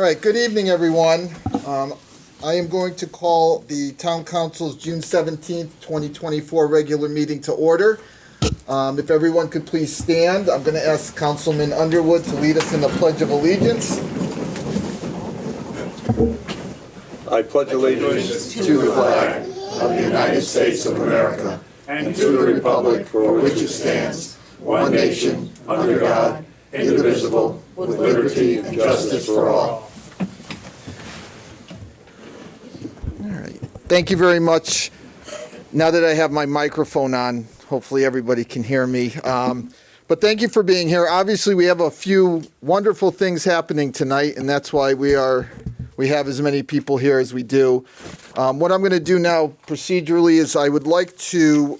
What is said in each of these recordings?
All right, good evening, everyone. I am going to call the Town Council's June 17th, 2024 regular meeting to order. If everyone could please stand, I'm going to ask Councilman Underwood to lead us in the Pledge of Allegiance. I pledge allegiance To the flag of the United States of America and to the republic for which it stands, one nation, under God, indivisible, with liberty and justice for all. All right. Thank you very much. Now that I have my microphone on, hopefully everybody can hear me. But thank you for being here. Obviously, we have a few wonderful things happening tonight, and that's why we have as many people here as we do. What I'm going to do now procedurally is I would like to,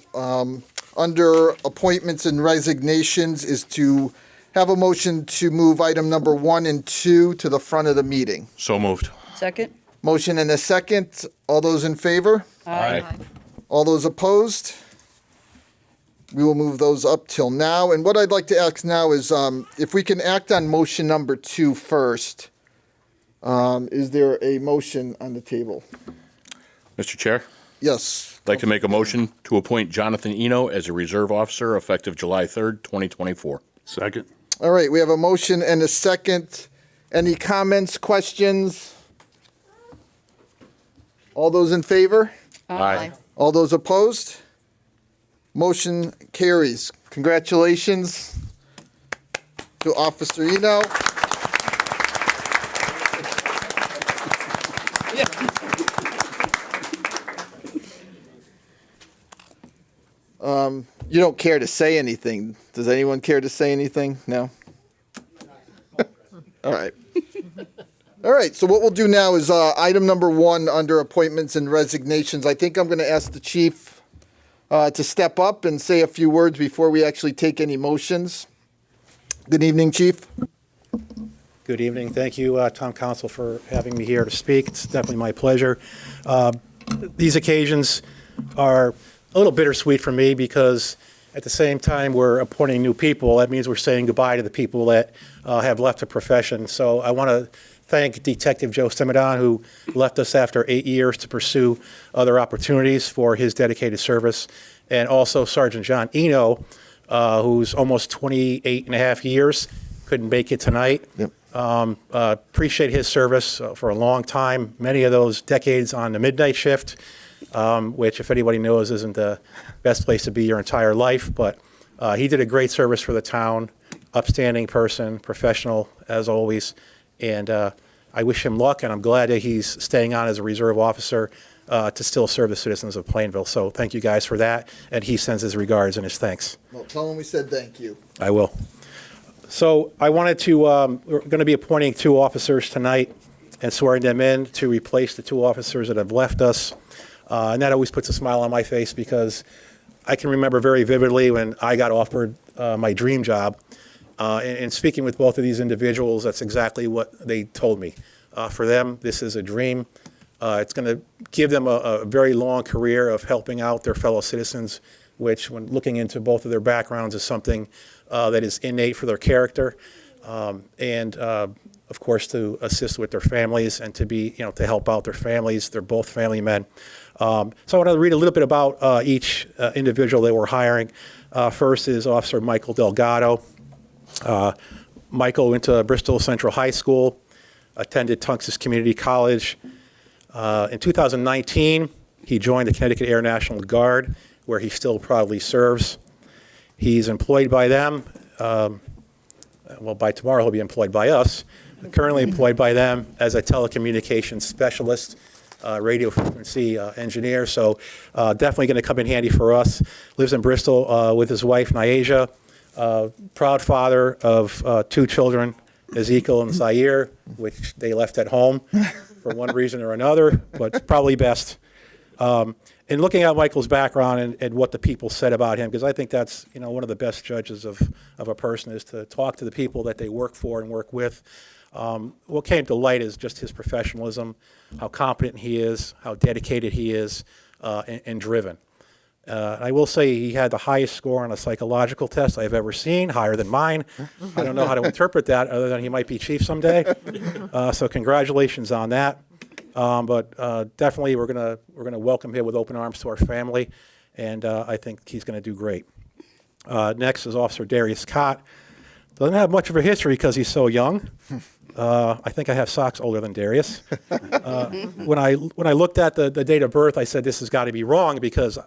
under appointments and resignations, is to have a motion to move item number 1 and 2 to the front of the meeting. So moved. Second? Motion and a second. All those in favor? Aye. All those opposed? We will move those up till now. And what I'd like to ask now is if we can act on motion number 2 first. Is there a motion on the table? Mr. Chair, Yes. I'd like to make a motion to appoint Jonathan Eno as a reserve officer effective July 3rd, 2024. Second. All right, we have a motion and a second. Any comments, questions? All those in favor? Aye. All those opposed? Motion carries. Congratulations to Officer Eno. You don't care to say anything. Does anyone care to say anything? No? All right. All right, so what we'll do now is item number 1 under appointments and resignations. I think I'm going to ask the chief to step up and say a few words before we actually take any motions. Good evening, Chief. Good evening. Thank you, Town Council, for having me here to speak. It's definitely my pleasure. These occasions are a little bittersweet for me because at the same time we're appointing new people. That means we're saying goodbye to the people that have left the profession. So I want to thank Detective Joe Simadon, who left us after 8 years to pursue other opportunities, for his dedicated service, and also Sergeant John Eno, who's almost 28 and a half years, couldn't make it tonight. Yep. Appreciate his service for a long time, many of those decades on the midnight shift, which, if anybody knows, isn't the best place to be your entire life. But he did a great service for the town, upstanding person, professional as always. And I wish him luck, and I'm glad that he's staying on as a reserve officer to still serve the citizens of Plainville. So thank you guys for that, and he sends his regards and his thanks. Well, tell him we said thank you. I will. So I wanted to, we're going to be appointing 2 officers tonight and swearing them in to replace the 2 officers that have left us. And that always puts a smile on my face because I can remember very vividly when I got offered my dream job. And speaking with both of these individuals, that's exactly what they told me. For them, this is a dream. It's going to give them a very long career of helping out their fellow citizens, which, when looking into both of their backgrounds, is something that is innate for their character. And of course, to assist with their families and to be, to help out their families. They're both family men. So I want to read a little bit about each individual that we're hiring. First is Officer Michael Delgado. Michael went to Bristol Central High School, attended Tunxus Community College. In 2019, he joined the Connecticut Air National Guard, where he still proudly serves. He's employed by them. Well, by tomorrow, he'll be employed by us. Currently employed by them as a telecommunications specialist, radio frequency engineer. So definitely going to come in handy for us. Lives in Bristol with his wife, Nyasia. Proud father of 2 children, Ezekiel and Zaire, which they left at home for one reason or another, but probably best. In looking at Michael's background and what the people said about him, because I think that's one of the best judges of a person, is to talk to the people that they work for and work with. What came to light is just his professionalism, how competent he is, how dedicated he is, and driven. I will say he had the highest score on a psychological test I've ever seen, higher than mine. I don't know how to interpret that other than he might be chief someday. So congratulations on that. But definitely we're gonna welcome him with open arms to our family, and I think he's going to do great. Next is Officer Darius Cott. Doesn't have much of a history because he's so young. I think I have socks older than Darius. When I looked at the date of birth, I said this has got to be wrong because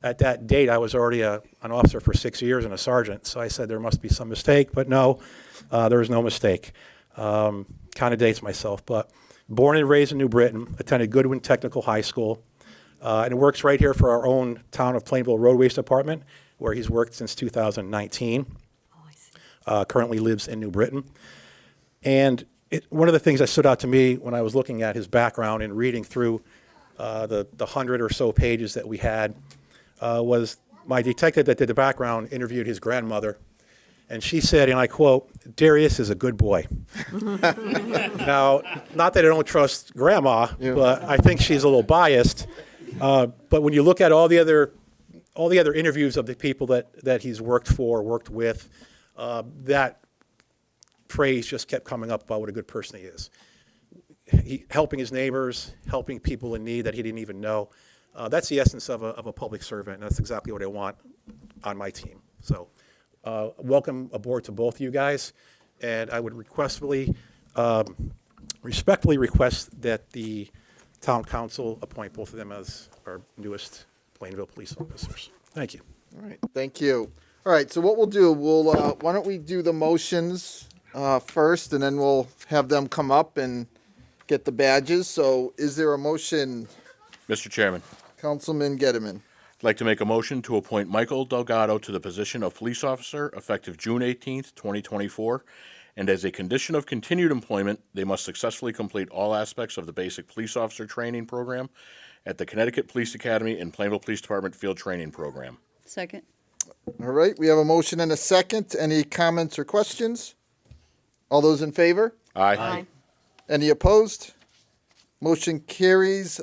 at that date I was already an officer for 6 years and a sergeant. So I said there must be some mistake, but no, there was no mistake. Kind of dates myself, but born and raised in New Britain, attended Goodwin Technical High School, and works right here for our own town of Plainville Roadways Department, where he's worked since 2019. Currently lives in New Britain. And one of the things that stood out to me when I was looking at his background and reading through the 100 or so pages that we had was my detective that did the background interviewed his grandmother, and she said, and I quote, "Darius is a good boy." Now, not that I don't trust Grandma, but I think she's a little biased. But when you look at all the other interviews of the people that he's worked for, worked with, that phrase just kept coming up about what a good person he is. Helping his neighbors, helping people in need that he didn't even know. That's the essence of a public servant, and that's exactly what I want on my team. So welcome aboard to both of you guys, and I would respectfully request that the town council appoint both of them as our newest Plainville police officers. Thank you. All right, thank you. All right, so what we'll do, why don't we do the motions first, and then we'll have them come up and get the badges. So is there a motion, Mr. Chairman, Councilman Gettleman? I'd like to make a motion to appoint Michael Delgado to the position of police officer effective June 18th, 2024, and as a condition of continued employment, they must successfully complete all aspects of the basic police officer training program at the Connecticut Police Academy and Plainville Police Department Field Training Program. Second. All right, we have a motion and a second. Any comments or questions? All those in favor? Aye. Any opposed? Motion carries.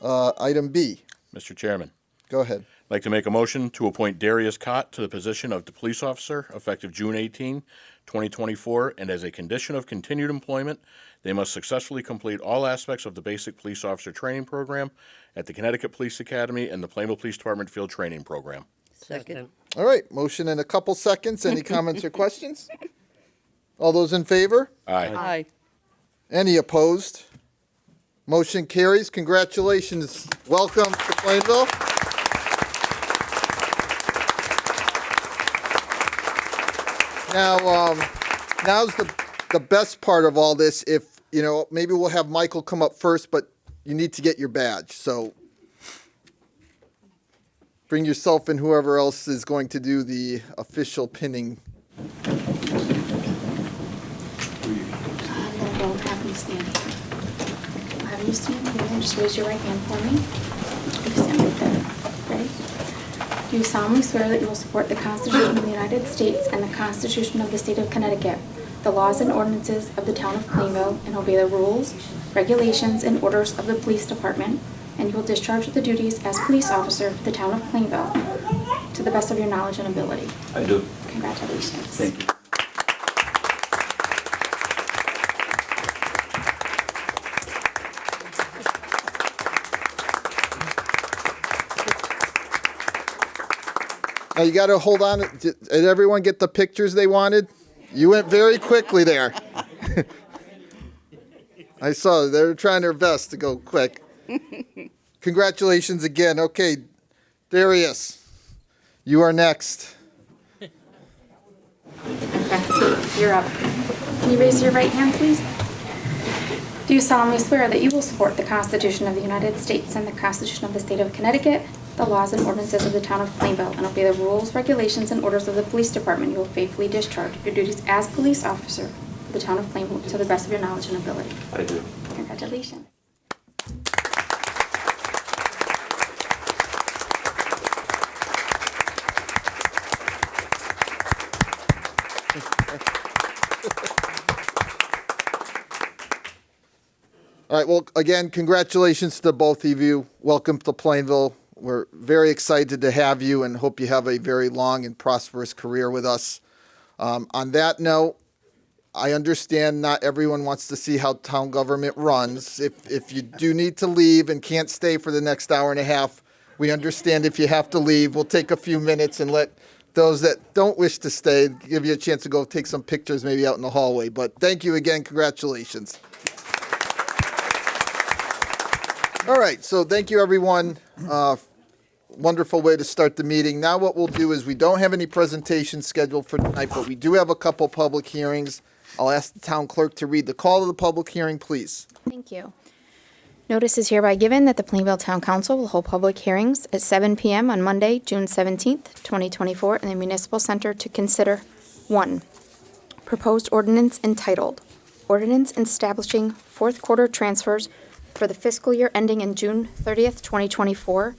Item B. Mr. Chairman, Go ahead. I'd like to make a motion to appoint Darius Cott to the position of the police officer effective June 18, 2024, and as a condition of continued employment, they must successfully complete all aspects of the basic police officer training program at the Connecticut Police Academy and the Plainville Police Department Field Training Program. Second. All right, motion in a couple seconds. Any comments or questions? All those in favor? Aye. Aye. Any opposed? Motion carries. Congratulations. Welcome to Plainville. Now, now's the best part of all this. If, maybe we'll have Michael come up first, but you need to get your badge. So bring yourself and whoever else is going to do the official pinning. I'm gonna go have you stand here. I'll have you stand here and just raise your right hand for me. You can stand right there. Ready? Do you solemnly swear that you will support the Constitution of the United States and the Constitution of the State of Connecticut, the laws and ordinances of the town of Plainville, and obey the rules, regulations, and orders of the police department, and you will discharge the duties as police officer for the town of Plainville to the best of your knowledge and ability? I do. Congratulations. Thank you. Now you got to hold on. Did everyone get the pictures they wanted? You went very quickly there. I saw they were trying their best to go quick. Congratulations again. Okay, Darius, you are next. Okay, you're up. Can you raise your right hand, please? Do you solemnly swear that you will support the Constitution of the United States and the Constitution of the State of Connecticut, the laws and ordinances of the town of Plainville, and obey the rules, regulations, and orders of the police department? You will faithfully discharge your duties as police officer for the town of Plainville to the best of your knowledge and ability. I do. Congratulations. All right, well, again, congratulations to both of you. Welcome to Plainville. We're very excited to have you and hope you have a very long and prosperous career with us. On that note, I understand not everyone wants to see how town government runs. If you do need to leave and can't stay for the next hour and a half, we understand if you have to leave. We'll take a few minutes and let those that don't wish to stay give you a chance to go take some pictures maybe out in the hallway. But thank you again. Congratulations. All right, so thank you, everyone. Wonderful way to start the meeting. Now what we'll do is we don't have any presentations scheduled for tonight, but we do have a couple public hearings. I'll ask the town clerk to read the call to the public hearing, please. Thank you. Notice is hereby given that the Plainville Town Council will hold public hearings at 7 p.m. on Monday, June 17th, 2024, in the Municipal Center to consider 1. Proposed ordinance entitled, Ordinance Establishing Fourth Quarter Transfers for the Fiscal Year ending in June 30th, 2024.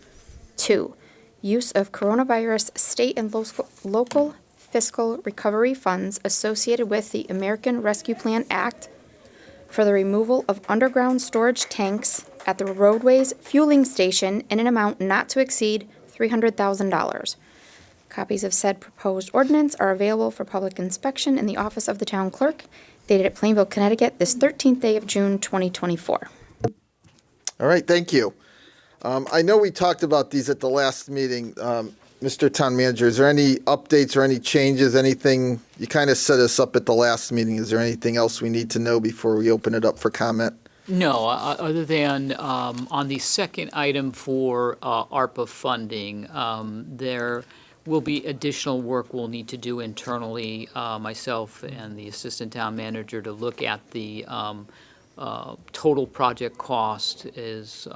2. Use of coronavirus state and local fiscal recovery funds associated with the American Rescue Plan Act for the removal of underground storage tanks at the roadways fueling station in an amount not to exceed $300,000. Copies of said proposed ordinance are available for public inspection in the office of the town clerk, dated at Plainville, Connecticut, this 13th day of June, 2024. All right, thank you. I know we talked about these at the last meeting. Mr. Town Manager, is there any updates or any changes, anything? You kind of set us up at the last meeting. Is there anything else we need to know before we open it up for comment? No, other than on the second item for ARPA funding, there will be additional work we'll need to do internally, myself and the assistant town manager, to look at the total project cost is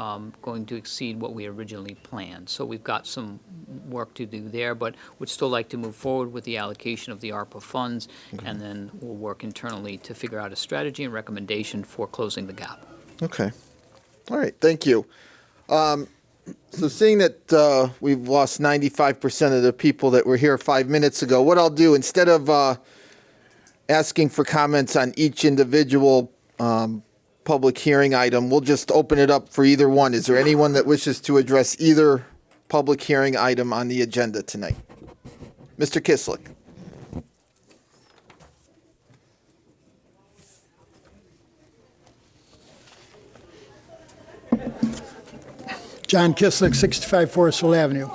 going to exceed what we originally planned. So we've got some work to do there, but would still like to move forward with the allocation of the ARPA funds, and then we'll work internally to figure out a strategy and recommendation for closing the gap. Okay. All right, thank you. So seeing that we've lost 95% of the people that were here 5 minutes ago, what I'll do, instead of asking for comments on each individual public hearing item, we'll just open it up for either one. Is there anyone that wishes to address either public hearing item on the agenda tonight? Mr. Kislik. John Kislik, 65 Forestville Avenue.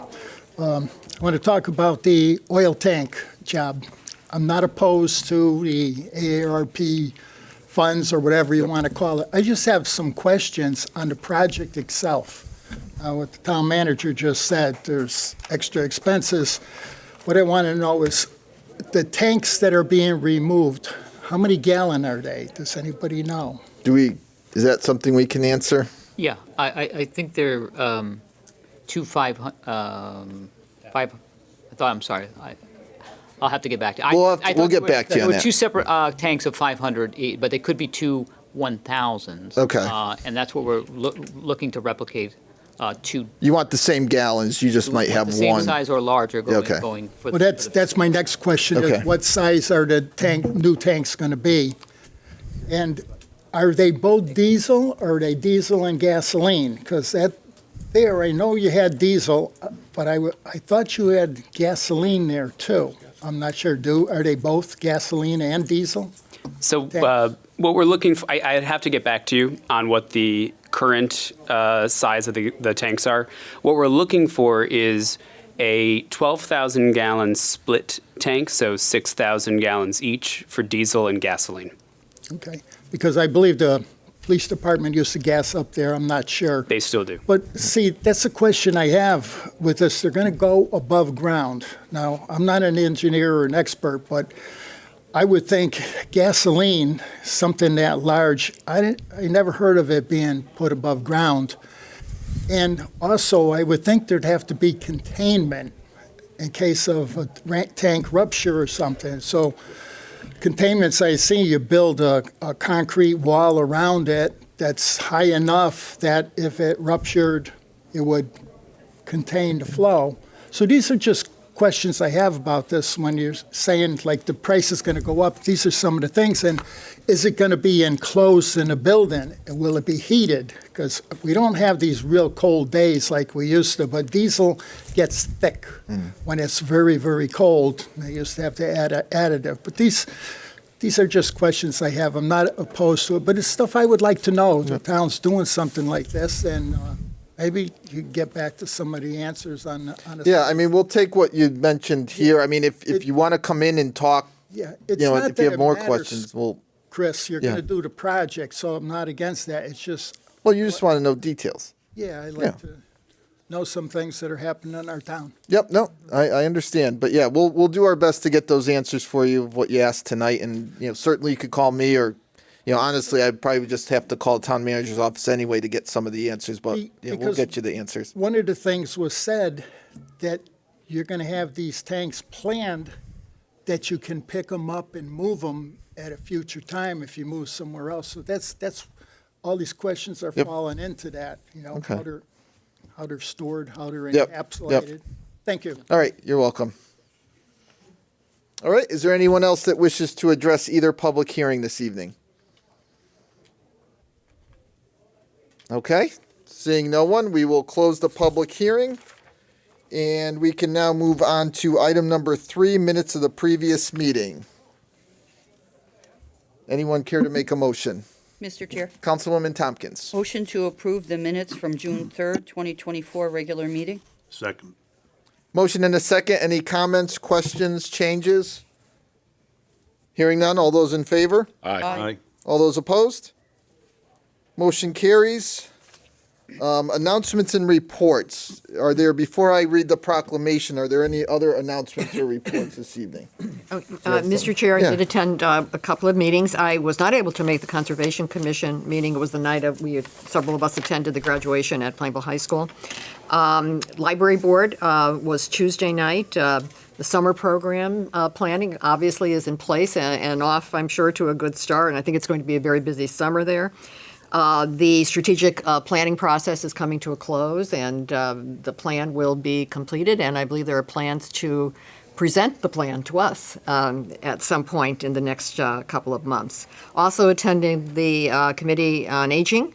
I want to talk about the oil tank job. I'm not opposed to the AARP funds or whatever you want to call it. I just have some questions on the project itself. What the town manager just said, there's extra expenses. What I want to know is the tanks that are being removed, how many gallon are they? Does anybody know? Is that something we can answer? Yeah, I think they're I'll have to get back to you. We'll get back to you on There were that. two separate tanks of 500 each, but they could be two 1,000s. Okay. And that's what we're looking to replicate. You want the same gallons, you just might have The same one. size or larger Okay. going for Well, the. that's my next question, Okay. is what size are the new tanks going to be? And are they both diesel, or are they diesel and gasoline? Because I know you had diesel, but I thought you had gasoline there too. I'm not sure. Are they both gasoline and diesel? So what we're looking for, I'd have to get back to you on what the current size of the tanks are. What we're looking for is a 12,000 gallon split tank, so 6,000 gallons each for diesel and gasoline. Okay, because I believe the police department used to gas up there. I'm not sure. They still do. But see, that's a question I have with this. They're going to go above ground. Now, I'm not an engineer or an expert, but I would think gasoline, something that large, I never heard of it being put above ground. And also, I would think there'd have to be containment in case of a tank rupture or something. So containments, I see you build a concrete wall around it that's high enough that if it ruptured, it would contain the flow. So these are just questions I have about this when you're saying like the price is going to go up. These are some of the things. And is it going to be enclosed in a building? And will it be heated? Because we don't have these real cold days like we used to, but diesel gets thick when it's very, very cold. They used to have to add an additive. But these are just questions I have. I'm not opposed to it, but it's stuff I would like to know. The town's doing something like this, and maybe you can get back to some of the answers on the. Yeah, I mean, we'll take what you mentioned here. I mean, if you want to come in and talk, Yeah, you it's know, not if you that have it more matters, questions, we'll. Chris, you're Yeah. going to do the project, so I'm not against that. It's just, Well, you just want to know details. yeah, I Yeah. like to know some things that are happening in our town. Yep, no, I understand, but yeah, we'll do our best to get those answers for you of what you asked tonight, and you know, certainly you could call me, or you know, honestly, I'd probably just have to call the town manager's office anyway to get some of the answers, but Be- yeah, we'll because- get you the answers. One of the things was said that you're going to have these tanks planned that you can pick them up and move them at a future time if you move somewhere else. So that's all these questions are Yep. falling into that, you know, Okay. how they're stored, how they're Yep, encapsulated. Thank you. All right, you're welcome. All right, is there anyone else that wishes to address either public hearing this evening? Okay, seeing no one, we will close the public hearing. And we can now move on to item number 3, minutes of the previous meeting. Anyone care to make a motion? Mr. Chair, Councilwoman Tompkins. motion to approve the minutes from June 3rd, 2024 regular meeting. Second. Motion and a second. Any comments, questions, changes? Hearing none. All those in favor? Aye. All those opposed? Motion carries. Announcements and reports. Are there, before I read the proclamation, are there any other announcements or reports this evening? Mr. Chair, I Yeah. did attend a couple of meetings. I was not able to make the Conservation Commission meeting. It was the night of, several of us attended the graduation at Plainville High School. Library Board was Tuesday night. The summer program planning obviously is in place and off, I'm sure, to a good start, and I think it's going to be a very busy summer there. The strategic planning process is coming to a close, and the plan will be completed, and I believe there are plans to present the plan to us at some point in the next couple of months. Also attending the Committee on Aging,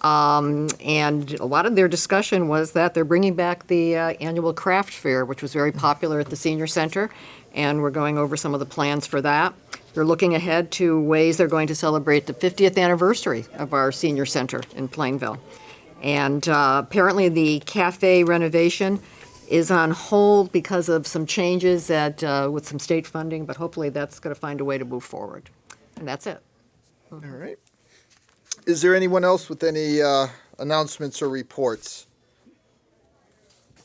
and a lot of their discussion was that they're bringing back the annual craft fair, which was very popular at the senior center, and we're going over some of the plans for that. They're looking ahead to ways they're going to celebrate the 50th anniversary of our senior center in Plainville. And apparently the cafe renovation is on hold because of some changes that, with some state funding, but hopefully that's going to find a way to move forward. And that's it. All right. Is there anyone else with any announcements or reports?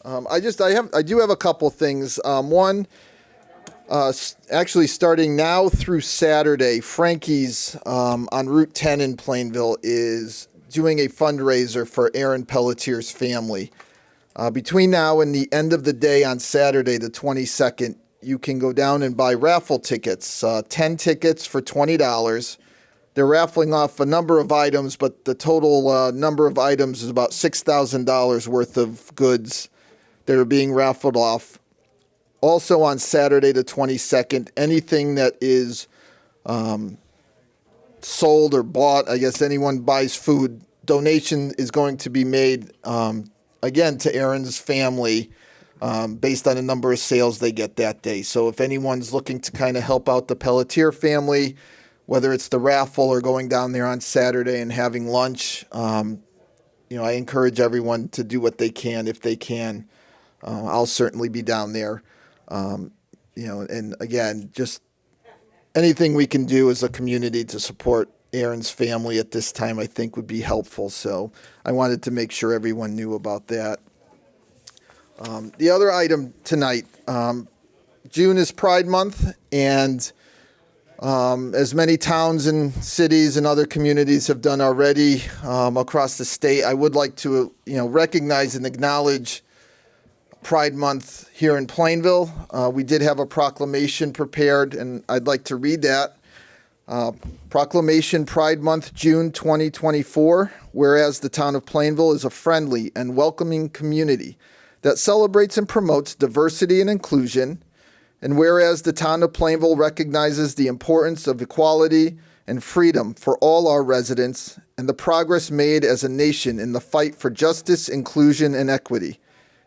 I do have a couple things. One, actually starting now through Saturday, Frankie's on Route 10 in Plainville is doing a fundraiser for Aaron Pelletier's family. Between now and the end of the day on Saturday, the 22nd, you can go down and buy raffle tickets, 10 tickets for $20. They're raffling off a number of items, but the total number of items is about $6,000 worth of goods that are being raffled off. Also on Saturday, the 22nd, anything that is sold or bought, I guess anyone buys food, donation is going to be made, again, to Aaron's family based on the number of sales they get that day. So if anyone's looking to kind of help out the Pelletier family, whether it's the raffle or going down there on Saturday and having lunch, I encourage everyone to do what they can if they can. I'll certainly be down there. And again, just anything we can do as a community to support Aaron's family at this time, I think would be helpful. So I wanted to make sure everyone knew about that. The other item tonight, June is Pride Month, and as many towns and cities and other communities have done already across the state, I would like to, recognize and acknowledge Pride Month here in Plainville. We did have a proclamation prepared, and I'd like to read that. Proclamation Pride Month, June 2024. Whereas the town of Plainville is a friendly and welcoming community that celebrates and promotes diversity and inclusion. And whereas the town of Plainville recognizes the importance of equality and freedom for all our residents and the progress made as a nation in the fight for justice, inclusion, and equity.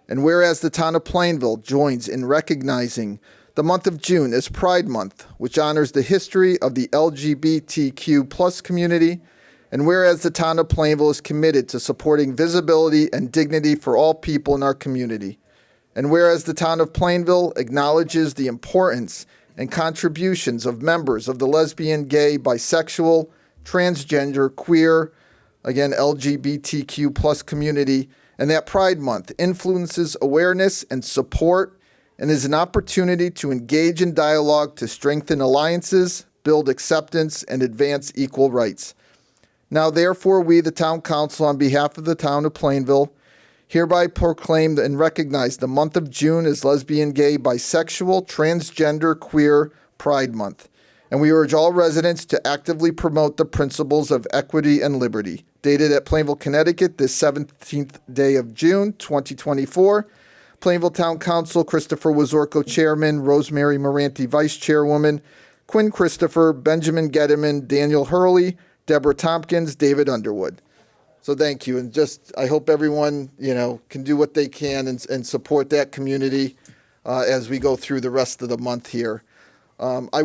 And whereas the town of Plainville joins in recognizing the month of June as Pride Month, which honors the history of the LGBTQ+ community. And whereas the town of Plainville is committed to supporting visibility and dignity for all people in our community. And whereas the town of Plainville acknowledges the importance and contributions of members of the lesbian, gay, bisexual, transgender, queer, again, LGBTQ+ community, and that Pride Month influences awareness and support and is an opportunity to engage in dialogue to strengthen alliances, build acceptance, and advance equal rights. Now, therefore, we, the Town Council, on behalf of the town of Plainville, hereby proclaim and recognize the month of June as Lesbian, Gay, Bisexual, Transgender, Queer Pride Month. And we urge all residents to actively promote the principles of equity and liberty. Dated at Plainville, Connecticut, this 17th day of June, 2024. Plainville Town Council, Christopher Wazorko, Chairman, Rosemary Moranti, Vice Chairwoman, Quinn Christopher, Benjamin Getterman, Daniel Hurley, Deborah Tompkins, David Underwood. So thank you, and just I hope everyone can do what they can and support that community as we go through the rest of the month here. I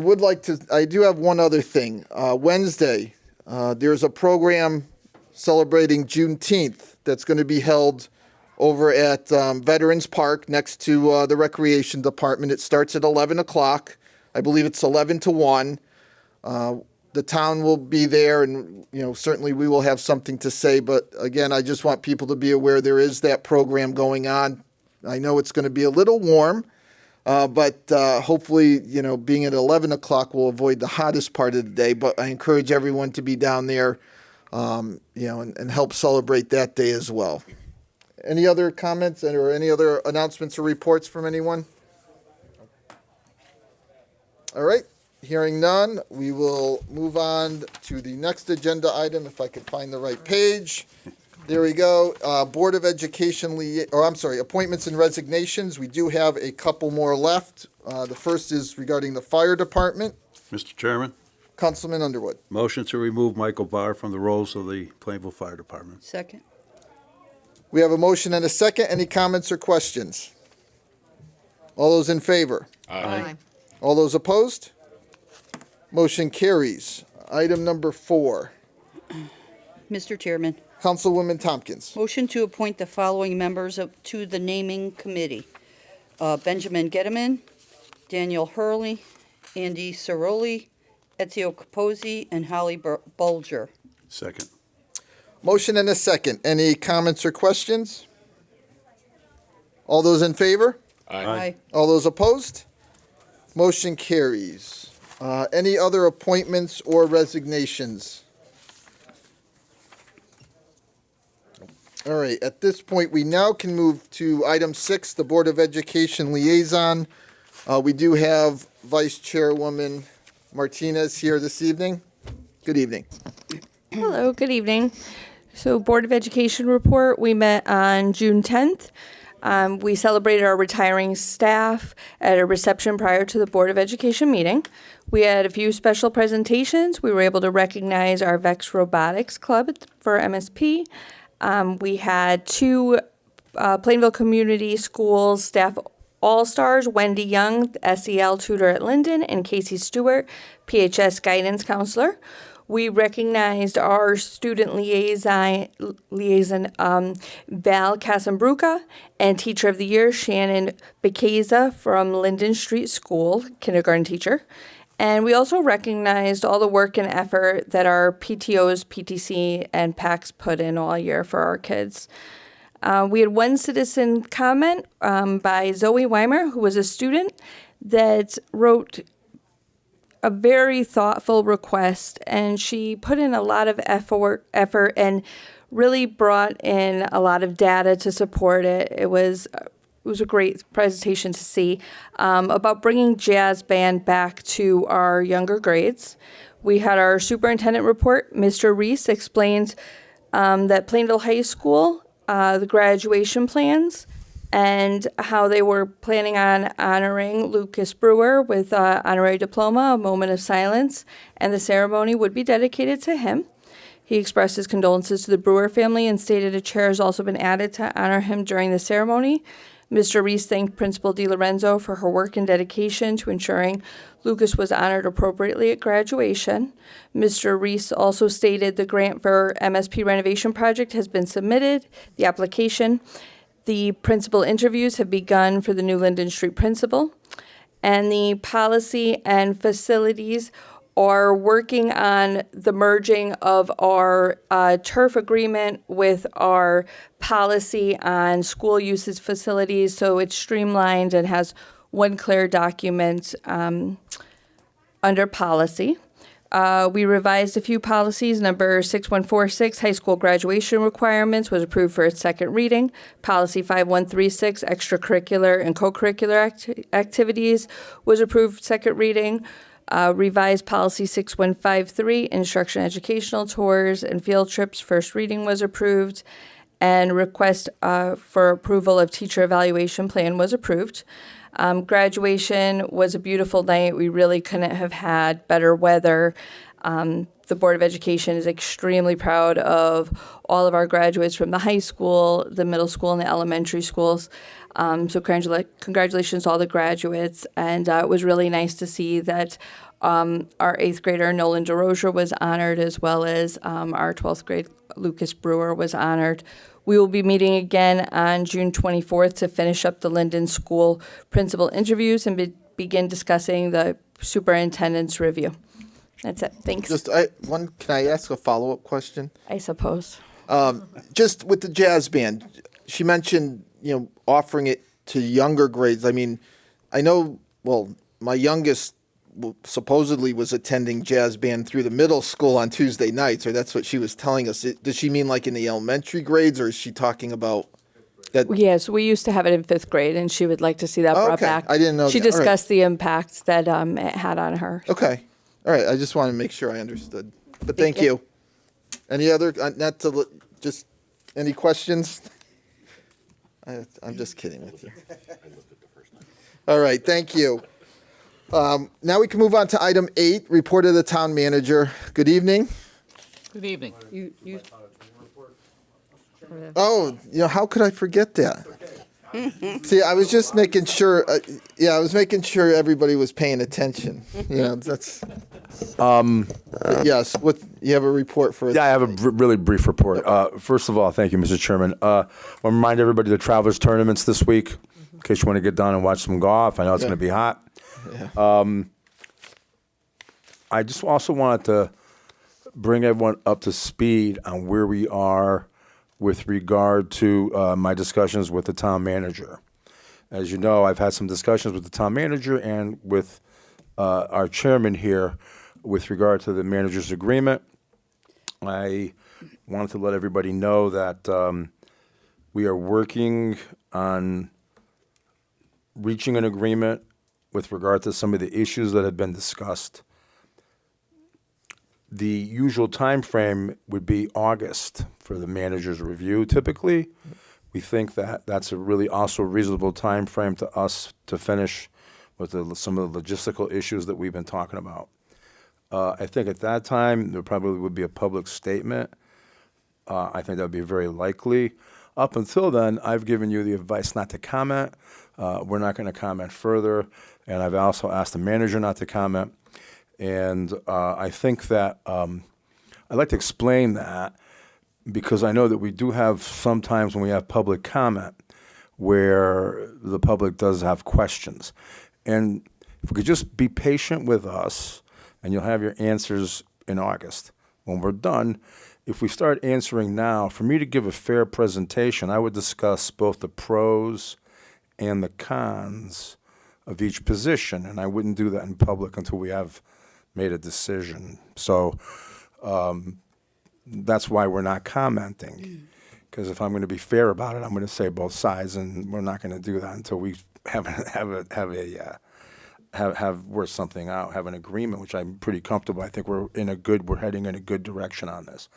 do have one other thing. Wednesday, there's a program celebrating Juneteenth that's going to be held over at Veterans Park next to the Recreation Department. It starts at 11 o'clock. I believe it's 11 to 1. The town will be there, and certainly we will have something to say. But again, I just want people to be aware there is that program going on. I know it's going to be a little warm, but hopefully, being at 11 o'clock will avoid the hottest part of the day. But I encourage everyone to be down there, and help celebrate that day as well. Any other comments or any other announcements or reports from anyone? All right. Hearing none, we will move on to the next agenda item, if I could find the right page. There we go. Board of Education, appointments and resignations. We do have a couple more left. The first is regarding the fire department. Mr. Chairman, Councilman Underwood. motion to remove Michael Barr from the rolls of the Plainville Fire Department. Second. We have a motion and a second. Any comments or questions? All those in favor? Aye. All those opposed? Motion carries. Item number 4. Mr. Chairman, Councilwoman Tompkins. motion to appoint the following members to the naming committee. Benjamin Getterman, Daniel Hurley, Andy Ciroli, Ezio Capozzi, and Holly Bulger. Second. Motion and a second. Any comments or questions? All those in favor? Aye. All those opposed? Motion carries. Any other appointments or resignations? All right, at this point, we now can move to item 6, the Board of Education Liaison. We do have Vice Chairwoman Martinez here this evening. Good evening. Hello, good evening. So Board of Education report, we met on June 10th. We celebrated our retiring staff at a reception prior to the Board of Education meeting. We had a few special presentations. We were able to recognize our VEX Robotics Club for MSP. We had 2 Plainville Community Schools staff all-stars, Wendy Young, SEL tutor at Linden, and Casey Stewart, PHS guidance counselor. We recognized our student liaison Val Casambruca, and Teacher of the Year, Shannon Becasa from Linden Street School, kindergarten teacher. And we also recognized all the work and effort that our PTOs, PTC, and PACs put in all year for our kids. We had one citizen comment by Zoe Weimer, who was a student, that wrote a very thoughtful request, and she put in a lot of effort and really brought in a lot of data to support it. It was a great presentation to see about bringing jazz band back to our younger grades. We had our superintendent report. Mr. Reese explains that Plainville High School, the graduation plans, and how they were planning on honoring Lucas Brewer with honorary diploma, a moment of silence, and the ceremony would be dedicated to him. He expressed his condolences to the Brewer family and stated a chair has also been added to honor him during the ceremony. Mr. Reese thanked Principal DiLorenzo for her work and dedication to ensuring Lucas was honored appropriately at graduation. Mr. Reese also stated the grant for MSP renovation project has been submitted, the application. The principal interviews have begun for the new Linden Street principal. And the policy and facilities are working on the merging of our turf agreement with our policy on school uses facilities, so it's streamlined and has one clear document under policy. We revised a few policies. Number 6146, high school graduation requirements, was approved for its second reading. Policy 5136, extracurricular and co-curricular activities, was approved second reading. Revised policy 6153, instruction educational tours and field trips, first reading was approved, and request for approval of teacher evaluation plan was approved. Graduation was a beautiful night. We really couldn't have had better weather. The Board of Education is extremely proud of all of our graduates from the high school, the middle school, and the elementary schools. So congratulations to all the graduates. And it was really nice to see that our 8th grader, Nolan DeRozier, was honored, as well as our 12th grade, Lucas Brewer, was honored. We will be meeting again on June 24th to finish up the Linden School principal interviews and begin discussing the superintendent's review. That's it. Thanks. Can I ask a follow-up question? I suppose. Just with the jazz band, she mentioned, offering it to younger grades. I mean, I know, my youngest supposedly was attending jazz band through the middle school on Tuesday nights, or that's what she was telling us. Does she mean like in the elementary grades, or is she talking about that? Yes, we used to have it in 5th grade, and she would like to see that brought back. I didn't know She that. All right. discussed the impact that it had on her. Okay. All right. I just want to make sure I understood. But thank you. Any other, just any questions? I'm just kidding with you. All right. Thank you. Now we can move on to item 8, report of the town manager. Good evening. Good evening. Oh, how could I forget that? See, I was just making sure. I was making sure everybody was paying attention. That's. Yes. What you have a report for us? Yeah, I have a really brief report. First of all, thank you, Mr. Chairman. I want to remind everybody the Travelers Tournaments this week, in case you want to get down and watch some golf. I know it's going to be hot. Yeah. I just also wanted to bring everyone up to speed on where we are with regard to my discussions with the town manager. As you know, I've had some discussions with the town manager and with our chairman here with regard to the manager's agreement. I wanted to let everybody know that we are working on reaching an agreement with regard to some of the issues that have been discussed. The usual time frame would be August for the manager's review. Typically, we think that that's a really also reasonable time frame to us to finish with some of the logistical issues that we've been talking about. I think at that time, there probably would be a public statement. I think that would be very likely. Up until then, I've given you the advice not to comment. We're not going to comment further. And I've also asked the manager not to comment. And I think that I'd like to explain that because I know that we do have sometimes when we have public comment where the public does have questions. And if we could just be patient with us, and you'll have your answers in August. When we're done, if we start answering now, for me to give a fair presentation, I would discuss both the pros and the cons of each position, and I wouldn't do that in public until we have made a decision. So that's why we're not commenting, because if I'm going to be fair about it, I'm going to say both sides, and we're not going to do that until we work something out, have an agreement, which I'm pretty comfortable. I think we're heading in a good direction on this.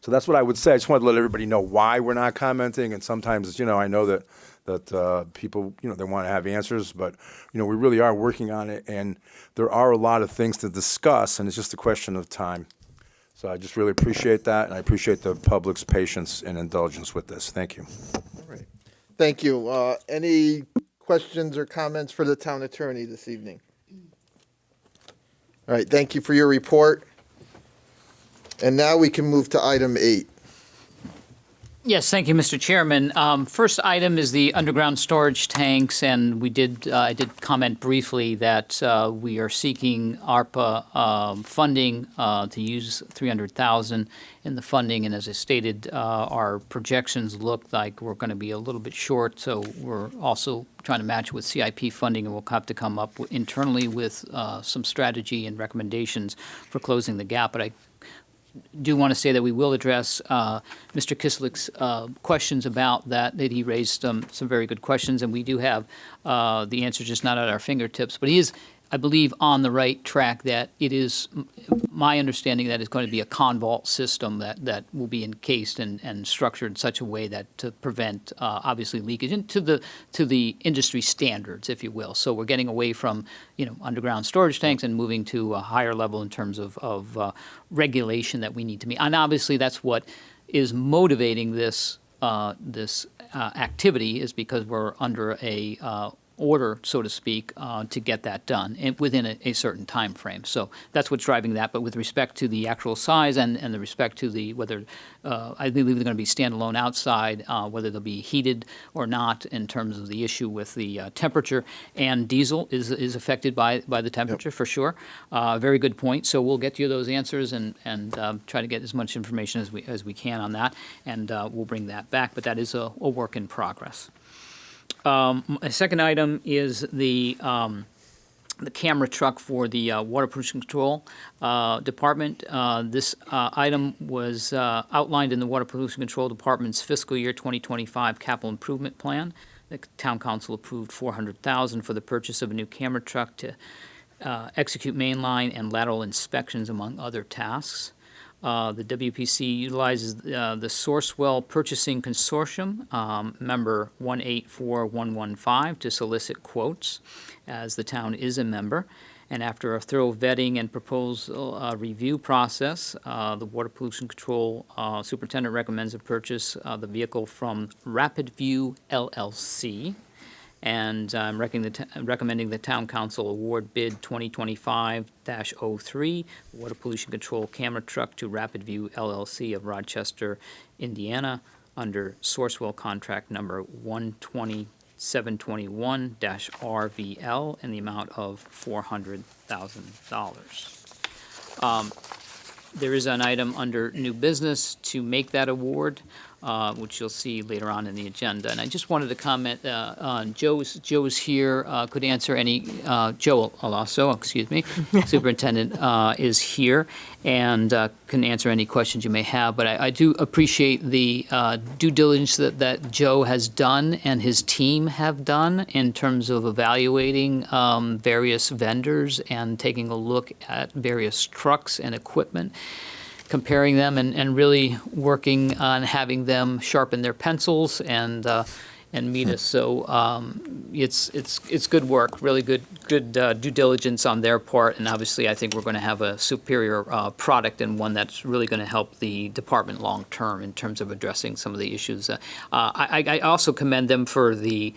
So that's what I would say. I just wanted to let everybody know why we're not commenting. And sometimes, I know that people, they want to have answers, but, we really are working on it. And there are a lot of things to discuss, and it's just a question of time. So I just really appreciate that, and I appreciate the public's patience and indulgence with this. Thank you. All right. Thank you. Any questions or comments for the town attorney this evening? All right, thank you for your report. And now we can move to item 8. Yes, thank you, Mr. Chairman. First item is the underground storage tanks, and I did comment briefly that we are seeking ARPA funding to use $300,000 in the funding, and as I stated, our projections look like we're going to be a little bit short, so we're also trying to match with CIP funding, and we'll have to come up internally with some strategy and recommendations for closing the gap. But I do want to say that we will address Mr. Kislick's questions about that he raised some very good questions, and we do have the answer just not at our fingertips. But he is, I believe, on the right track that it is my understanding that it's going to be a convault system that will be encased and structured in such a way that to prevent obviously leakage into the industry standards, if you will. So we're getting away from underground storage tanks and moving to a higher level in terms of regulation that we need to meet. And obviously that's what is motivating this activity, is because we're under a order, so to speak, to get that done within a certain time frame. So that's what's driving that. But with respect to the actual size and the respect to whether I believe they're going to be standalone outside, whether they'll be heated or not in terms of the issue with the temperature, and diesel is affected by the temperature. Yep. For sure. Very good point. So we'll get you those answers and try to get as much information as we can on that, and we'll bring that back. But that is a work in progress. A second item is the camera truck for the Water Pollution Control Department. This item was outlined in the Water Pollution Control Department's fiscal year 2025 capital improvement plan. The town council approved $400,000 for the purchase of a new camera truck to execute mainline and lateral inspections, among other tasks. The WPC utilizes the Sourcewell Purchasing Consortium, member 184115, to solicit quotes, as the town is a member. And after a thorough vetting and proposal review process, the Water Pollution Control Superintendent recommends a purchase of the vehicle from Rapid View LLC. And I'm recommending the Town Council award bid 2025-03, Water Pollution Control Camera Truck to Rapid View LLC of Rochester, Indiana, under Sourcewell Contract Number 12721-RVL in the amount of $400,000. There is an item under new business to make that award, which you'll see later on in the agenda. And I just wanted to comment on Joe's here, could answer any, Joe Alasso, excuse me, Superintendent is here, and can answer any questions you may have. But I do appreciate the due diligence that Joe has done and his team have done in terms of evaluating various vendors and taking a look at various trucks and equipment, comparing them and really working on having them sharpen their pencils and meet us. So it's good work, really good due diligence on their part, and obviously I think we're going to have a superior product and one that's really going to help the department long term in terms of addressing some of the issues. I also commend them for the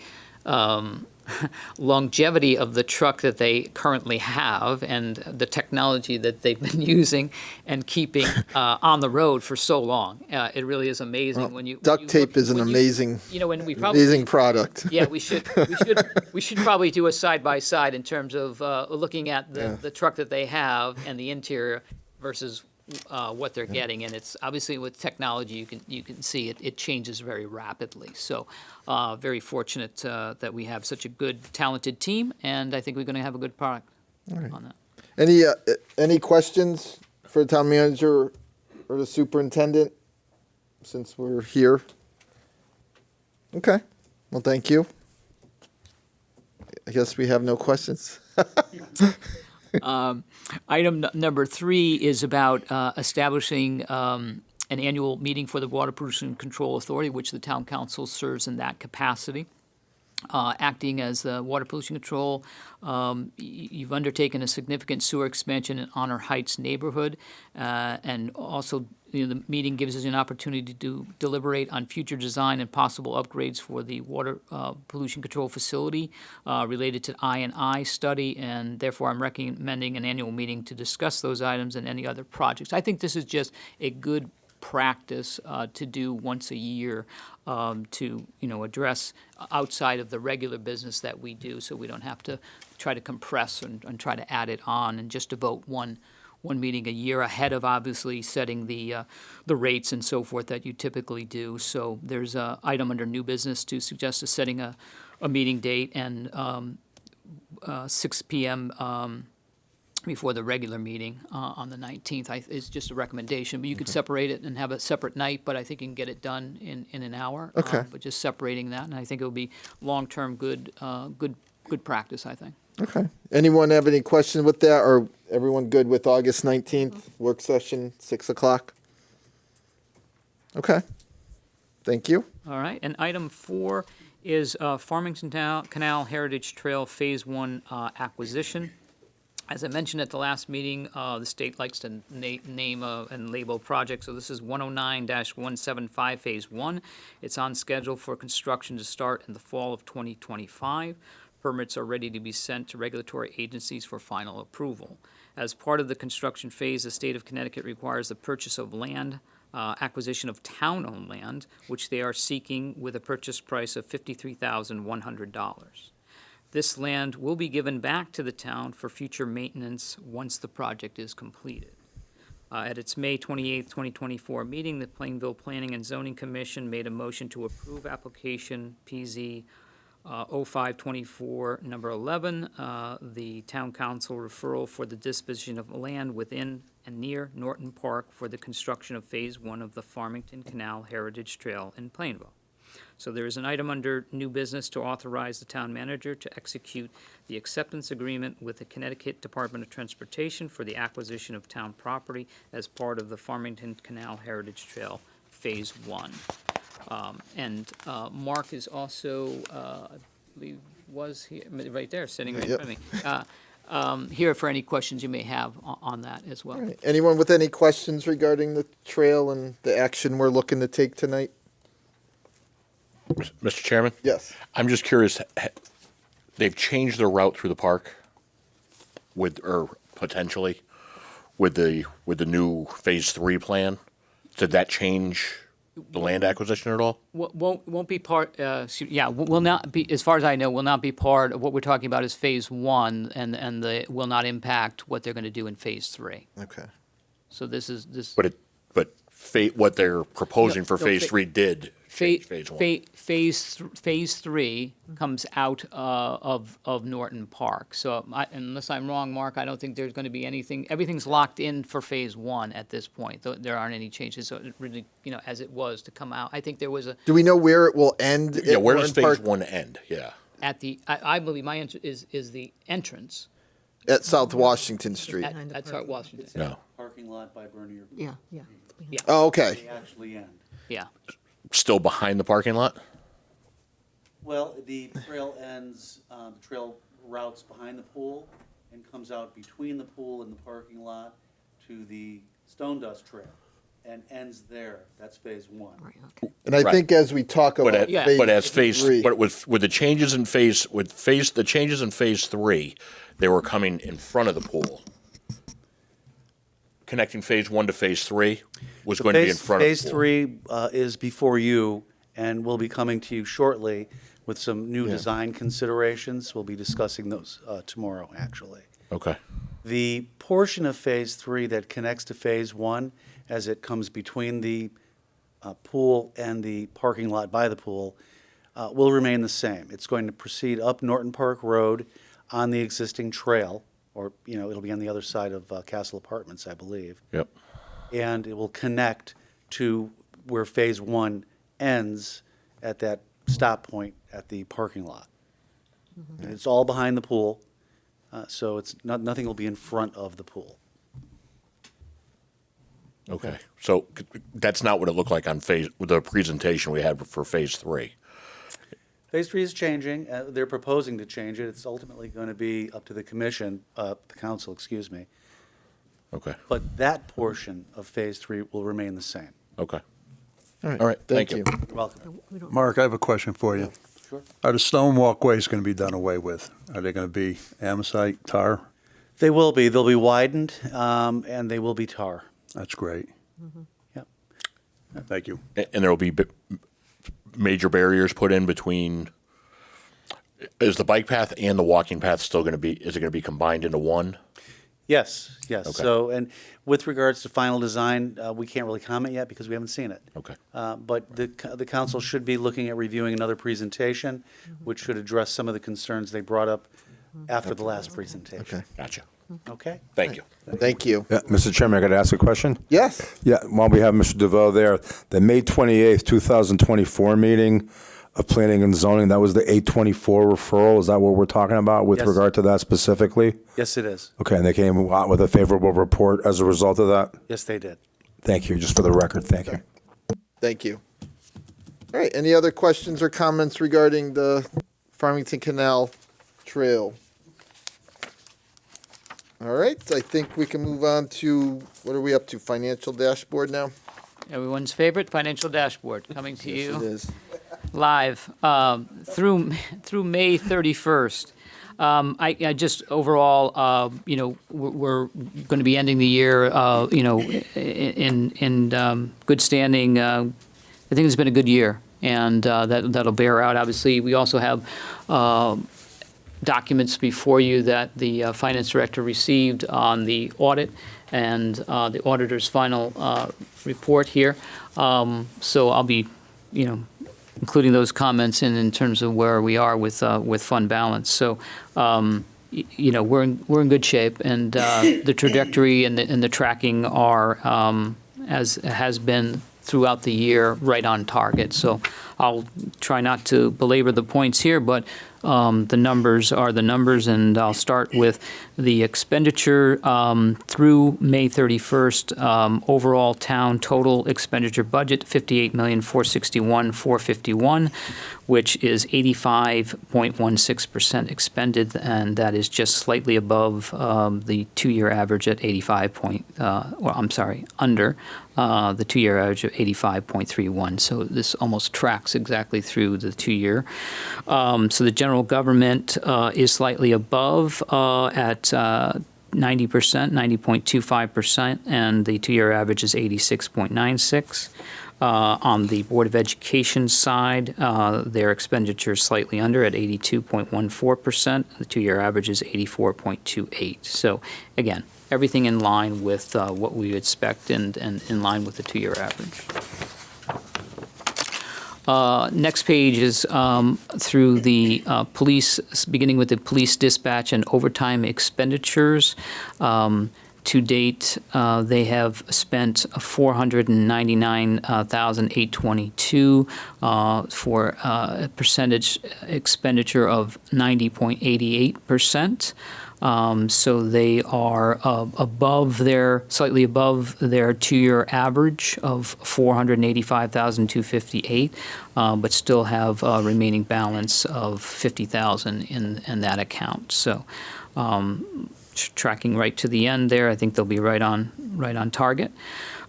longevity of the truck that they currently have and the technology that they've been using and keeping on the road for so long. It really is amazing. Well, duct tape is an amazing, when we probably, amazing product. Yeah, we should probably do a side by side in terms of looking at the truck that they have and the interior versus what they're getting, and it's obviously with technology you can see it changes very rapidly. So very fortunate that we have such a good, talented team, and I think we're going to have a good product on that. Any questions for the town manager or the superintendent since we're here? Okay, well, thank you. I guess we have no questions. Item number 3 is about establishing an annual meeting for the Water Pollution Control Authority, which the town council serves in that capacity. Acting as the water pollution control, you've undertaken a significant sewer expansion in Honor Heights neighborhood, and also the meeting gives us an opportunity to deliberate on future design and possible upgrades for the water pollution control facility related to I&I study, and therefore I'm recommending an annual meeting to discuss those items and any other projects. I think this is just a good practice to do once a year to address outside of the regular business that we do, so we don't have to try to compress and try to add it on and just devote one meeting a year ahead of obviously setting the rates and so forth that you typically do. So there's an item under new business to suggest setting a meeting date and 6 p.m. Before the regular meeting on the 19th. It's just a recommendation, but you could separate it and have a separate night, but I think you can get it done in an hour. Okay. But just separating that, and I think it will be long-term good practice, I think. Okay. Anyone have any questions with that, or everyone good with August 19th, work session, 6 o'clock? Okay. Thank you. All right, and item 4 is Farmington Canal Heritage Trail Phase 1 acquisition. As I mentioned at the last meeting, the state likes to name and label projects, so this is 109-175 Phase 1. It's on schedule for construction to start in the fall of 2025. Permits are ready to be sent to regulatory agencies for final approval. As part of the construction phase, the state of Connecticut requires the purchase of land, acquisition of town-owned land, which they are seeking with a purchase price of $53,100. This land will be given back to the town for future maintenance once the project is completed. At its May 28, 2024 meeting, the Plainville Planning and Zoning Commission made a motion to approve application PZ 0524 number 11, the town council referral for the disposition of land within and near Norton Park for the construction of Phase 1 of the Farmington Canal Heritage Trail in Plainville. So there is an item under new business to authorize the town manager to execute the acceptance agreement with the Connecticut Department of Transportation for the acquisition of town property as part of the Farmington Canal Heritage Trail Phase 1. Mark is also, I believe, was here, right there, sitting right in front of me. Here for any questions you may have on that as well. All right. Anyone with any questions regarding the trail and the action we're looking to take tonight? Mr. Chairman? Yes. I'm just curious, they've changed their route through the park potentially with the new Phase 3 plan. Did that change the land acquisition at all? Won't be part, will not be, as far as I know, will not be part of what we're talking about is Phase 1 and will not impact what they're going to do in Phase 3. Okay. So this is. What they're proposing for Phase 3 did change Phase 1. Phase 3 comes out of Norton Park. So unless I'm wrong, Mark, I don't think there's going to be anything. Everything's locked in for Phase 1 at this point. There aren't any changes. So it really, as it was to come out. I think there was a. Do we know where it will end? Yeah, where does Phase 1 end? Yeah. At the, I believe my is the entrance. At South Washington Street. At South Washington. No. Parking lot by Bernier. Yeah. Oh, okay. They actually end. Yeah. Still behind the parking lot? Well, the trail ends, the trail routes behind the pool and comes out between the pool and the parking lot to the Stone Dust Trail and ends there. That's Phase 1. Right, okay. And I think as we talk about with the changes in the changes in Phase 3, they were coming in front of the pool. Connecting Phase 1 to Phase 3 was going to be in front of the pool. Phase 3 is before you and will be coming to you shortly with some new design considerations. We'll be discussing those tomorrow, actually. Okay. The portion of Phase 3 that connects to Phase 1 as it comes between the pool and the parking lot by the pool will remain the same. It's going to proceed up Norton Park Road on the existing trail, or, it'll be on the other side of Castle Apartments, I believe. Yep. And it will connect to where Phase 1 ends at that stop point at the parking lot. Mm-hmm. And it's all behind the pool, so it's nothing will be in front of the pool. Okay. So that's not what it looked like on the presentation we had for phase 3. Phase 3 is changing. They're proposing to change it. It's ultimately going to be up to the commission, the council, excuse me. Okay. But that portion of Phase 3 will remain the same. Okay. All right. All right. Thank Thank you. You're welcome. Mark, I have a question for you. Sure. Are the stone walkways going to be done away with? Are they going to be amosite, tar? They will be. They'll be widened, and they will be tar. That's great. Yep. Thank you. And there will be major barriers put in between. Is the bike path and the walking path still going to be? Is it going to be combined into one? Yes, yes. Okay. So, and with regards to final design, we can't really comment yet because we haven't seen it. Okay. But the council should be looking at reviewing another presentation, which should address some of the concerns they brought up after the last presentation. Okay. Gotcha. Okay? Thank you. Thank you. Yeah, Mr. Chairman, I got to ask a question? Yes. Yeah, while we have Mr. DeVoe there, the May 28th, 2024 meeting of Planning and Zoning, that was the 824 referral. Is that what we're talking about with Yes. regard to that specifically? Yes, it is. Okay, and they came out with a favorable report as a result of that? Yes, they did. Thank you, just for the record, thank you. Thank you. All right. Any other questions or comments regarding the Farmington Canal Trail? All right. I think we can move on to, what are we up to? Financial dashboard now? Everyone's favorite financial dashboard coming to Yes, you. it is. Live through May 31st. I just overall, we're going to be ending the year, in good standing. I think it's been a good year, and that'll bear out. Obviously, we also have documents before you that the finance director received on the audit and the auditor's final report here. So I'll be, including those comments in terms of where we are with fund balance. So, we're in good shape, and the trajectory and the tracking are, as has been throughout the year, right on target. So I'll try not to belabor the points here, but the numbers are the numbers, and I'll start with the expenditure through May 31st. Overall town total expenditure budget, $58,461,451, which is 85.16% expended, and that is just slightly above the two-year average at 85. Under the two-year average of 85.31. So this almost tracks exactly through the two-year. So the general government is slightly above at 90%, 90.25%, and the two-year average is 86.96. On the Board of Education side, their expenditure is slightly under at 82.14%. The two-year average is 84.28. So again, everything in line with what we expect and in line with the two-year average. Next page is through the police, beginning with the police dispatch and overtime expenditures. To date, they have spent $499,822 for a percentage expenditure of 90.88%. So they are slightly above their two-year average of $485,258, but still have a remaining balance of $50,000 in that account. So tracking right to the end there, I think they'll be right on target.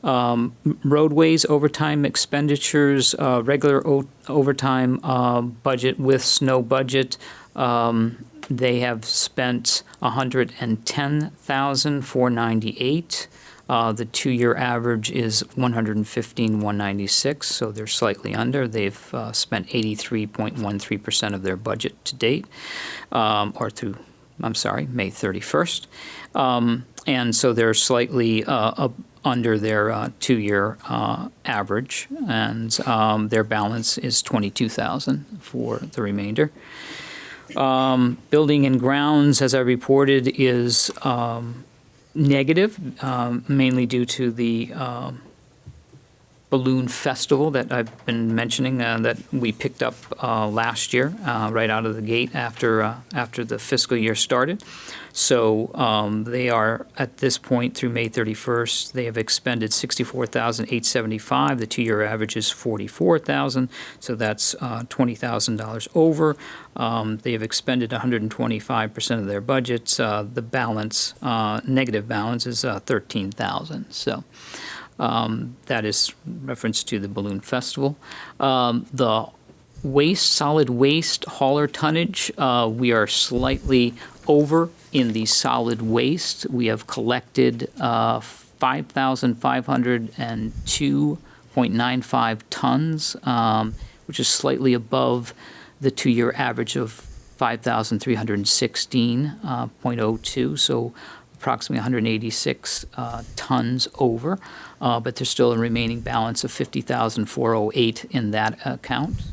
Roadways overtime expenditures, regular overtime budget with snow budget. They have spent $110,498. The two-year average is $115,196, so they're slightly under. They've spent 83.13% of their budget to date, or through, May 31st. And so they're slightly under their two-year average, and their balance is $22,000 for the remainder. Building and grounds, as I reported, is negative, mainly due to the balloon festival that I've been mentioning that we picked up last year, right out of the gate after the fiscal year started. So they are, at this point through May 31st, they have expended $64,875. The two-year average is $44,000, so that's $20,000 over. They have expended 125% of their budgets. The balance, negative balance, is $13,000. So that is reference to the balloon festival. The solid waste hauler tonnage, we are slightly over in the solid waste. We have collected 5,502.95 tons, which is slightly above the two-year average of 5,316.02, so approximately 186 tons over, but there's still a remaining balance of 50,408 in that account.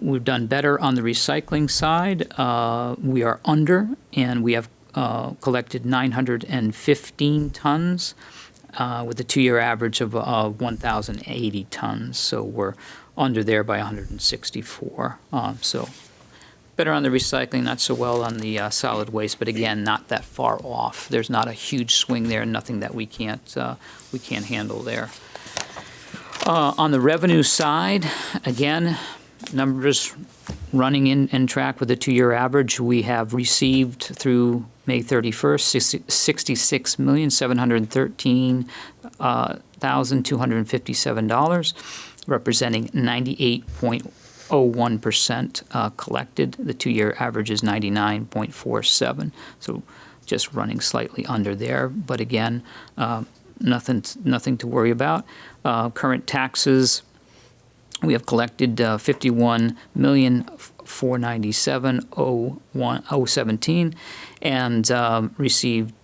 We've done better on the recycling side. We are under, and we have collected 915 tons with a two-year average of 1,080 tons. So we're under there by 164. So better on the recycling, not so well on the solid waste, but again, not that far off. There's not a huge swing there, nothing that we can't handle there. On the revenue side, again, numbers running in track with the two-year average. We have received through May 31st $66,713,257, representing 98.01% collected. The two-year average is 99.47, so just running slightly under there. But again, nothing to worry about. Current taxes, we have collected $51,497,017 and received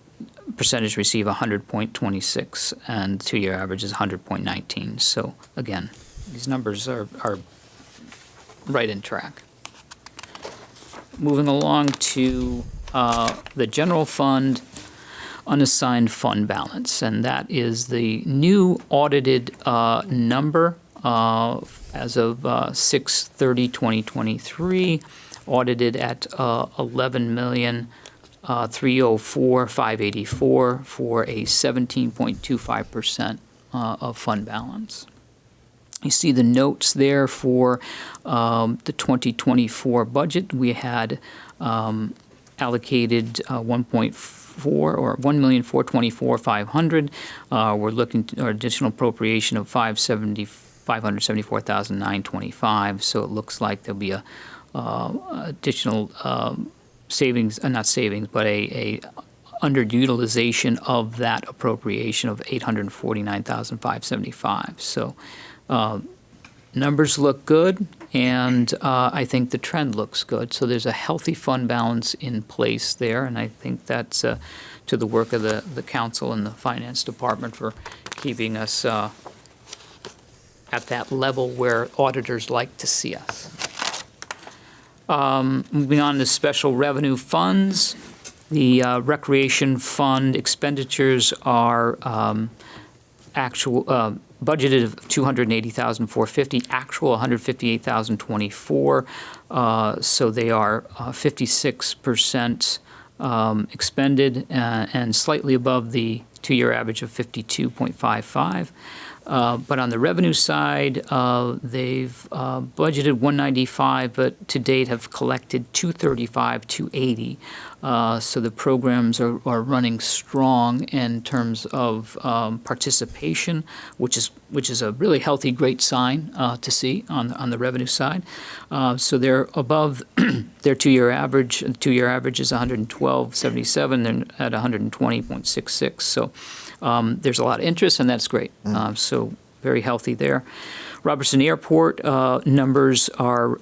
100.26, and the two-year average is 100.19. So again, these numbers are right in track. Moving along to the general fund unassigned fund balance, and that is the new audited number as of 6/30/2023, audited at $11,304,584 for a 17.25% of fund balance. You see the notes there for the 2024 budget. We had allocated 1,424,500. We're looking to our additional appropriation of $574,925. So it looks like there'll be a additional savings, not savings, but a underutilization of that appropriation of $849,575. So numbers look good, and I think the trend looks good. So there's a healthy fund balance in place there, and I think that's to the work of the council and the finance department for keeping us at that level where auditors like to see us. Moving on to special revenue funds, the recreation fund expenditures are actual budgeted of $280,450, actual $158,024. So they are 56% expended and slightly above the two-year average of 52.55. But on the revenue side, they've budgeted $195, but to date have collected $235,280. So the programs are running strong in terms of participation, which is a really healthy, great sign to see on the revenue side. So they're above their two-year average. The two-year average is 112.77. They're at 120.66. So there's a lot of interest, and that's great. So very healthy there. Robertson Airport numbers are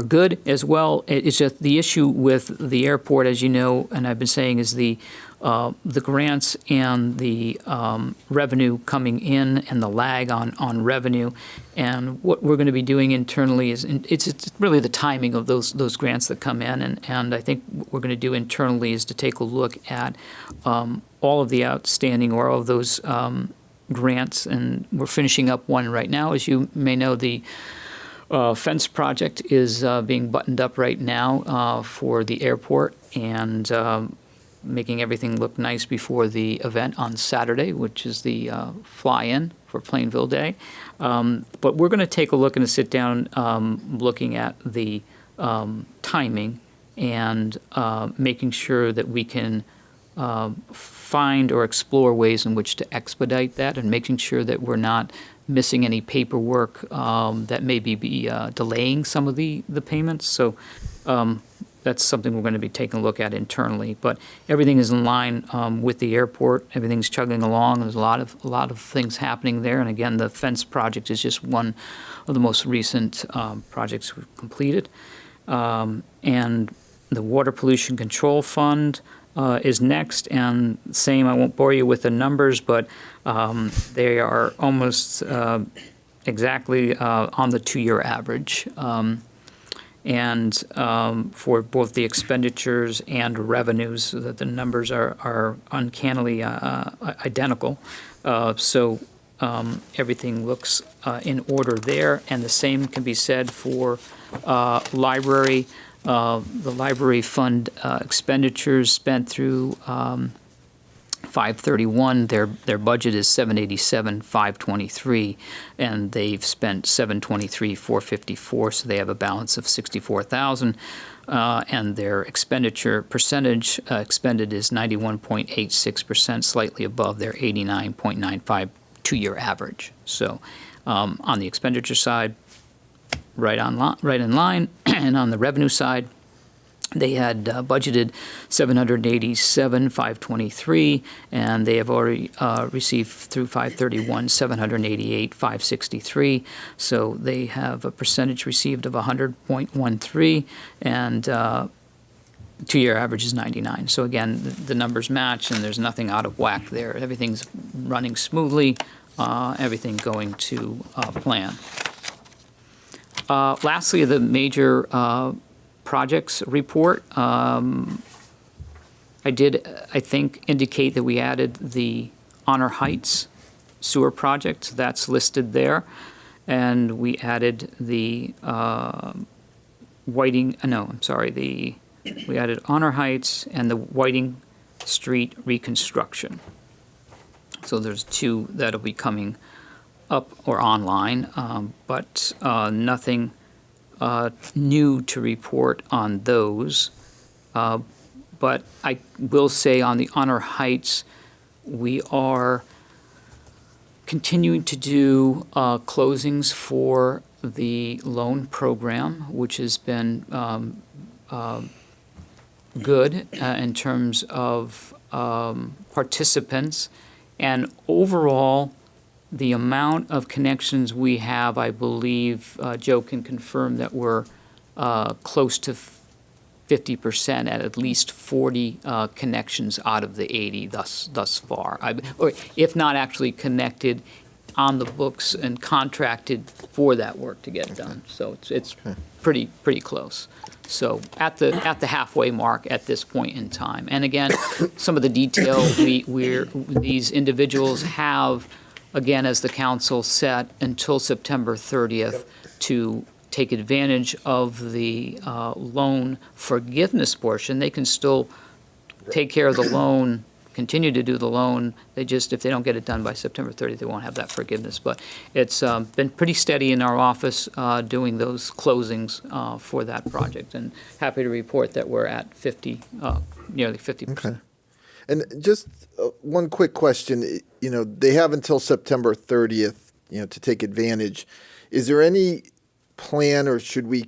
good as well. It's just the issue with the airport, as you know, and I've been saying, is the grants and the revenue coming in and the lag on revenue. And what we're going to be doing internally is it's really the timing of those grants that come in. And I think what we're going to do internally is to take a look at all of the outstanding or all of those grants, and we're finishing up one right now. As you may know, the fence project is being buttoned up right now for the airport, and making everything look nice before the event on Saturday, which is the fly-in for Plainville Day. But we're going to take a look and sit down looking at the timing and making sure that we can find or explore ways in which to expedite that, and making sure that we're not missing any paperwork that may be delaying some of the payments. So that's something we're going to be taking a look at internally. But everything is in line with the airport. Everything's chugging along. There's a lot of things happening there. And again, the fence project is just one of the most recent projects we've completed. And the Water Pollution Control Fund is next, and same, I won't bore you with the numbers, but they are almost exactly on the 2-year average. And for both the expenditures and revenues, the numbers are uncannily identical. So everything looks in order there, and the same can be said for library. The library fund expenditures spent through 5/31, their budget is 787,523, and they've spent 723,454, so they have a balance of 64,000. And their expenditure percentage expended is 91.86%, slightly above their 89.95 2-year average. So on the expenditure side, right in line, and on the revenue side, they had budgeted 787,523, and they have already received through 5/31 788,563. So they have a percentage received of 100.13, and 2-year average is 99. So again, the numbers match, and there's nothing out of whack there. Everything's running smoothly, everything going to plan. Lastly, the major projects report. I think, indicate that we added the Honor Heights sewer project. That's listed there. And we added the we added Honor Heights and the Whiting Street reconstruction. So there's 2 that'll be coming up or online, but nothing new to report on those. But I will say on the Honor Heights, we are continuing to do closings for the loan program, which has been good in terms of participants. And overall, the amount of connections we have, I believe, Joe can confirm that we're close to 50% at least 40 connections out of the 80 thus far. Or if not actually connected, on the books and contracted for that work to get done. So it's pretty close. So at the halfway mark at this point in time. And again, some of the detail these individuals have, again, as the council set, until September 30th to take advantage of the loan forgiveness portion. They can still take care of the loan, continue to do the loan. They just, if they don't get it done by September 30th, they won't have that forgiveness. But it's been pretty steady in our office doing those closings for that project. And happy to report that we're at 50, nearly 50%. Okay. And just one quick question. You know, they have until September 30th, to take advantage. Is there any plan, or should we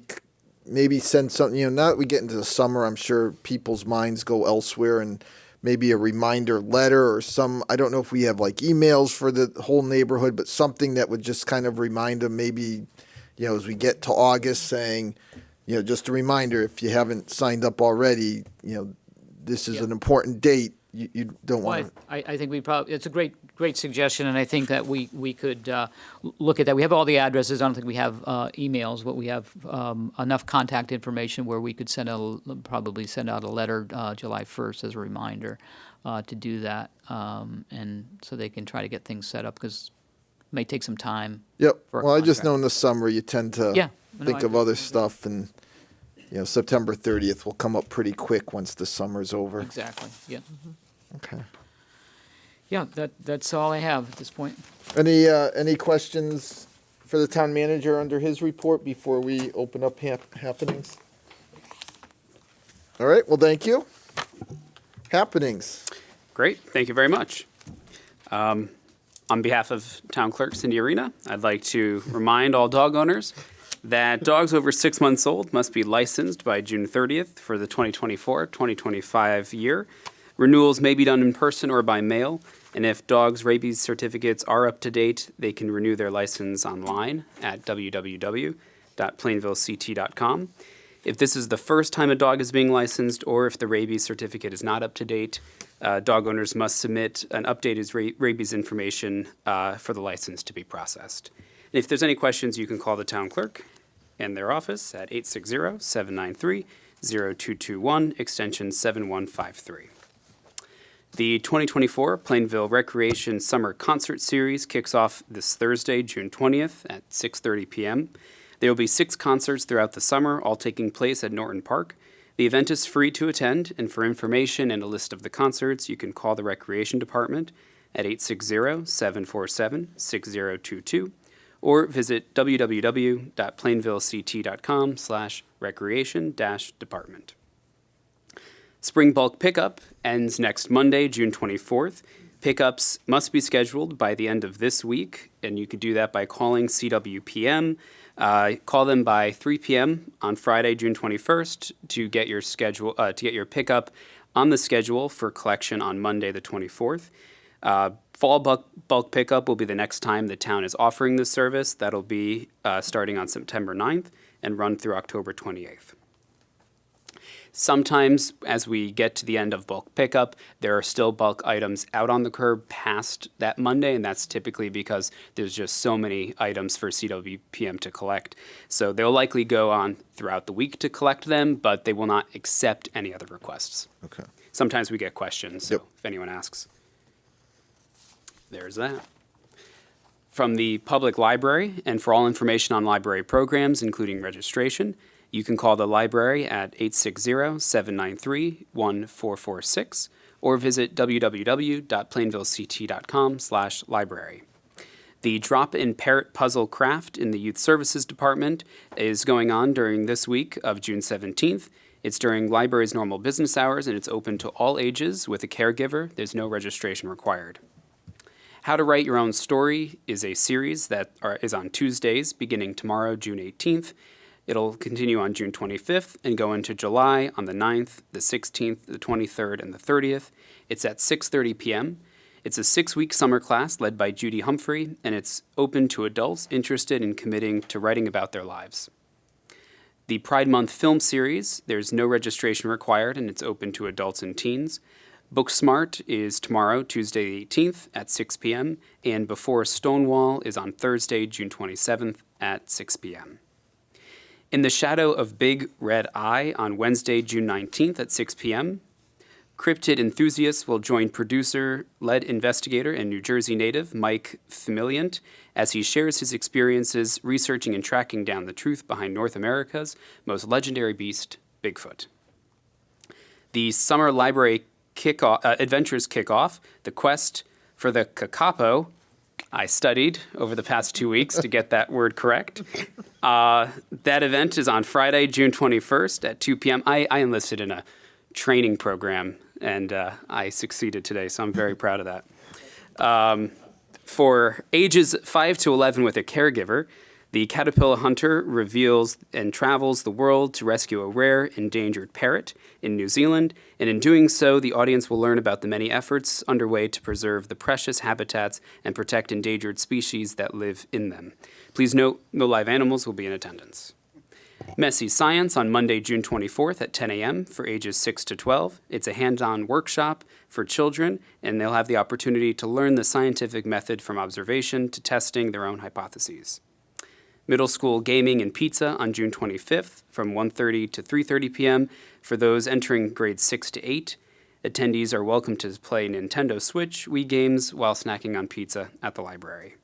maybe send something, now that we get into the summer, I'm sure people's minds go elsewhere, and maybe a reminder letter or I don't know if we have like emails for the whole neighborhood, but something that would just kind of remind them maybe, as we get to August, saying, just a reminder, if you haven't signed up already, this is an important date. you don't Well, want to? I think we probably, it's a great suggestion, and I think that we could look at that. We have all the addresses. I don't think we have emails, but we have enough contact information where we could probably send out a letter July 1st as a reminder to do that, and so they can try to get things set up, because it may take some time. Yep. for a Well, I just contract. know in the summer you tend to Yeah. No, think I of other stuff, and September 30th will come up pretty quick once the summer's over. Exactly, yeah. Okay. Yeah, that's all I have at this point. Any questions for the town manager under his report before we open up happenings? All right. Well, thank you. Happenings. Great, thank you very much. On behalf of Town Clerk Cindy Arena, I'd like to remind all dog owners that dogs over 6 months old must be licensed by June 30th for the 2024-2025 year. Renewals may be done in person or by mail, and if dogs' rabies certificates are up to date, they can renew their license online at www.plainvillect.com. If this is the first time a dog is being licensed, or if the rabies certificate is not up to date, dog owners must submit an updated rabies information for the license to be processed. And if there's any questions, you can call the town clerk and their office at 860-793-0221, extension 7153. The 2024 Plainville Recreation Summer Concert Series kicks off this Thursday, June 20th at 6:30 p.m. There will be 6 concerts throughout the summer, all taking place at Norton Park. The event is free to attend, and for information and a list of the concerts, you can call the Recreation Department at 860-747-6022 or visit www.plainvillect.com/recreation-department. Spring bulk pickup ends next Monday, June 24th. Pickups must be scheduled by the end of this week, and you can do that by calling CWPM. Call them by 3 p.m. on Friday, June 21st, to get your pickup on the schedule for collection on Monday, the 24th. Fall bulk pickup will be the next time the town is offering this service. That'll be starting on September 9th and run through October 28th. Sometimes, as we get to the end of bulk pickup, there are still bulk items out on the curb past that Monday, and that's typically because there's just so many items for CWPM to collect. So they'll likely go on throughout the week to collect them, but they will not accept any other requests. Okay. Sometimes we get questions, so Yep. if anyone asks. There's that. From the public library, and for all information on library programs, including registration, you can call the library at 860-793-1446 or visit www.plainvillect.com/library. The drop-in parrot puzzle craft in the Youth Services Department is going on during this week of June 17th. It's during library's normal business hours, and it's open to all ages with a caregiver. There's no registration required. How to Write Your Own Story is a series that is on Tuesdays beginning tomorrow, June 18th. It'll continue on June 25th and go into July on the 9th, the 16th, the 23rd, and the 30th. It's at 6:30 p.m. It's a 6-week summer class led by Judy Humphrey, and it's open to adults interested in committing to writing about their lives. The Pride Month film series, there's no registration required, and it's open to adults and teens. Booksmart is tomorrow, Tuesday the 18th at 6 p.m., and Before Stonewall is on Thursday, June 27th at 6 p.m. In the Shadow of Big Red Eye on Wednesday, June 19th at 6 p.m., cryptid enthusiasts will join producer, lead investigator, and New Jersey native Mike Familiant as he shares his experiences researching and tracking down the truth behind North America's most legendary beast, Bigfoot. The Summer Library Adventures Kickoff, the quest for the kakapo. I studied over the past 2 weeks to get that word correct. That event is on Friday, June 21st at 2 p.m. I enlisted in a training program, and I succeeded today, so I'm very proud of that. For ages 5 to 11 with a caregiver, the caterpillar hunter reveals and travels the world to rescue a rare endangered parrot in New Zealand, and in doing so, the audience will learn about the many efforts underway to preserve the precious habitats and protect endangered species that live in them. Please note, no live animals will be in attendance. Messy Science on Monday, June 24th at 10 a.m. for ages 6 to 12. It's a hands-on workshop for children, and they'll have the opportunity to learn the scientific method from observation to testing their own hypotheses. Middle School Gaming and Pizza on June 25th from 1:30 to 3:30 p.m. for those entering grades 6 to 8. Attendees are welcome to play Nintendo Switch, Wii games while snacking on pizza at the library.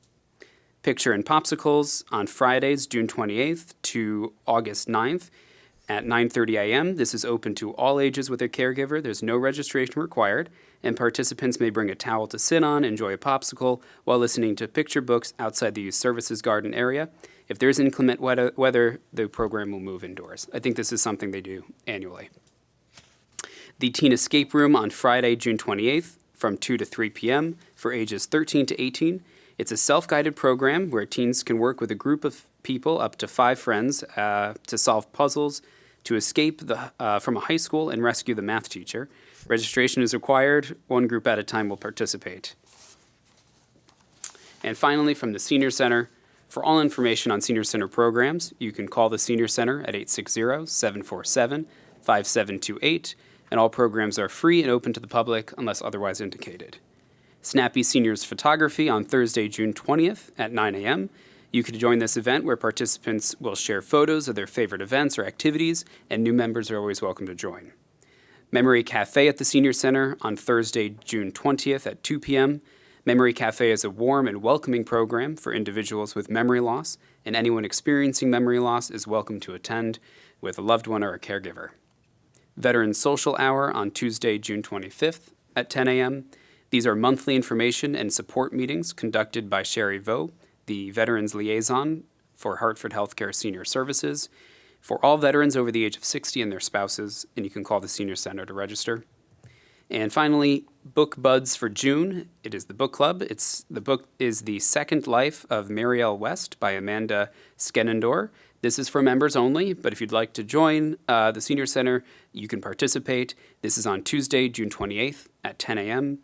Picture and Popsicles on Fridays, June 28th to August 9th at 9:30 a.m. This is open to all ages with a caregiver. There's no registration required, and participants may bring a towel to sit on, enjoy a popsicle, while listening to picture books outside the Youth Services Garden area. If there's inclement weather, the program will move indoors. I think this is something they do annually. The Teen Escape Room on Friday, June 28th from 2 to 3 p.m. for ages 13 to 18. It's a self-guided program where teens can work with a group of people, up to 5 friends, to solve puzzles, to escape from a high school and rescue the math teacher. Registration is required. 1 group at a time will participate. And finally, from the Senior Center, for all information on Senior Center programs, you can call the Senior Center at 860-747-5728, and all programs are free and open to the public unless otherwise indicated. Snappy Seniors Photography on Thursday, June 20th at 9 a.m. You can join this event where participants will share photos of their favorite events or activities, and new members are always welcome to join. Memory Cafe at the Senior Center on Thursday, June 20th at 2 p.m. Memory Cafe is a warm and welcoming program for individuals with memory loss, and anyone experiencing memory loss is welcome to attend with a loved one or a caregiver. Veterans Social Hour on Tuesday, June 25th at 10 a.m. These are monthly information and support meetings conducted by Sherry Vo, the Veterans Liaison for Hartford Healthcare Senior Services, for all veterans over the age of 60 and their spouses, and you can call the Senior Center to register. And finally, Book Buds for June. It is the book club. The book is The Second Life of Marielle West by Amanda Skenendor. This is for members only, but if you'd like to join the Senior Center, you can participate. This is on Tuesday, June 28th at 10 a.m.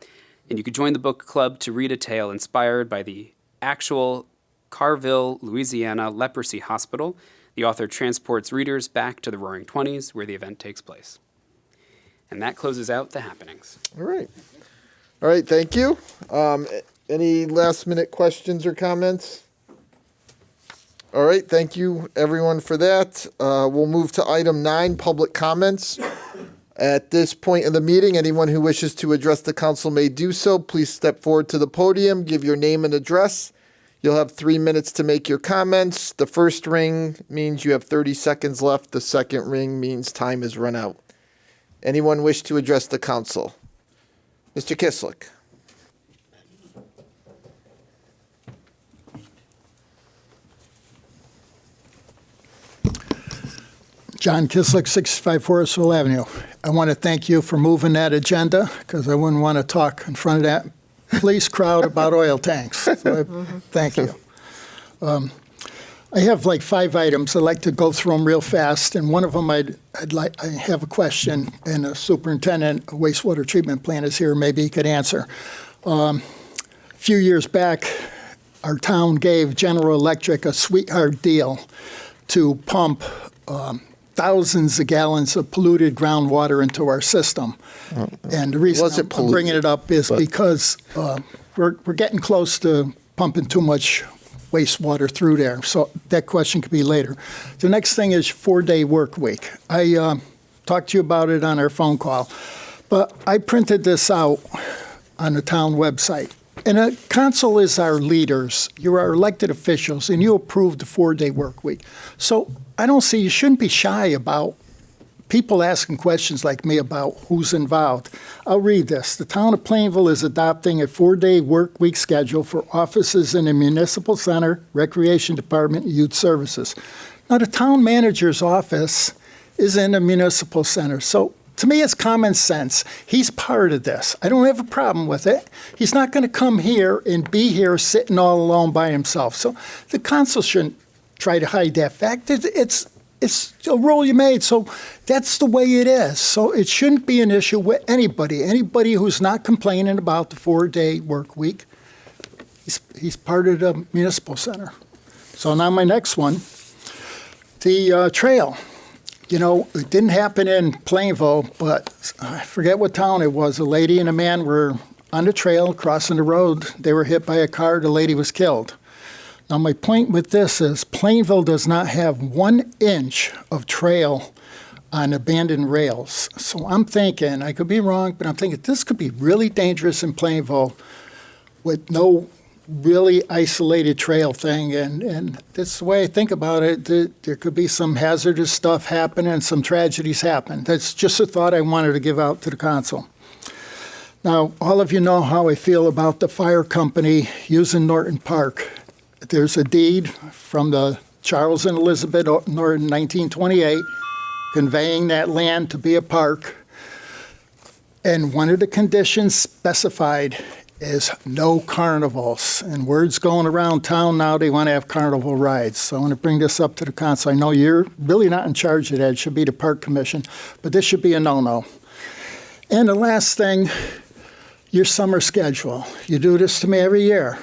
And you can join the book club to read a tale inspired by the actual Carville, Louisiana Leprosy Hospital. The author transports readers back to the Roaring '20s where the event takes place. And that closes out the happenings. All right. All right, thank you. Any last-minute questions or comments? All right, thank you, everyone, for that. We'll move to item 9, public comments. At this point in the meeting, anyone who wishes to address the council may do so. Please step forward to the podium, give your name and address. You'll have 3 minutes to make your comments. The first ring means you have 30 seconds left. The second ring means time has run out. Anyone wish to address the council? Mr. Kislik. John Kislik, 65 Forestville Avenue. I want to thank you for moving that agenda because I wouldn't want to talk in front of that police crowd about oil tanks. So thank you. I have like 5 items. I'd like to go through them real fast, and one of them I have a question, and the superintendent of wastewater treatment plant is here. Maybe he could answer. A few years back, our town gave General Electric a sweetheart deal to pump thousands of gallons of polluted groundwater into our system. And the reason I'm bringing it up is because we're getting close to pumping too much wastewater through there. So that question could be later. The next thing is 4-day work week. I talked to you about it on our phone call, but I printed this out on the town website. And the council is our leaders. You're our elected officials, and you approved the 4-day work week. So I don't see, you shouldn't be shy about people asking questions like me about who's involved. I'll read this. The town of Plainville is adopting a 4-day work week schedule for offices in the municipal center, recreation department, and youth services. Now, the town manager's office is in the municipal center. So to me, it's common sense. He's part of this. I don't have a problem with it. He's not going to come here and be here sitting all alone by himself. So the council shouldn't try to hide that fact. It's a rule you made, so that's the way it is. So it shouldn't be an issue with anybody. Anybody who's not complaining about the 4-day work week, he's part of the municipal center. So now my next one. The trail, it didn't happen in Plainville, but I forget what town it was. A lady and a man were on the trail crossing the road. They were hit by a car. The lady was killed. Now, my point with this is Plainville does not have 1 inch of trail on abandoned rails. So I'm thinking, I could be wrong, but I'm thinking this could be really dangerous in Plainville with no really isolated trail thing. And that's the way I think about it. There could be some hazardous stuff happen and some tragedies happen. That's just a thought I wanted to give out to the council. Now, all of you know how I feel about the fire company using Norton Park. There's a deed from the Charles and Elizabeth Norton 1928 conveying that land to be a park. And one of the conditions specified is no carnivals. And words going around town now, they want to have carnival rides. So I want to bring this up to the council. I know you're really not in charge of that. It should be the park commission, but this should be a no-no. And the last thing, your summer schedule. You do this to me every year.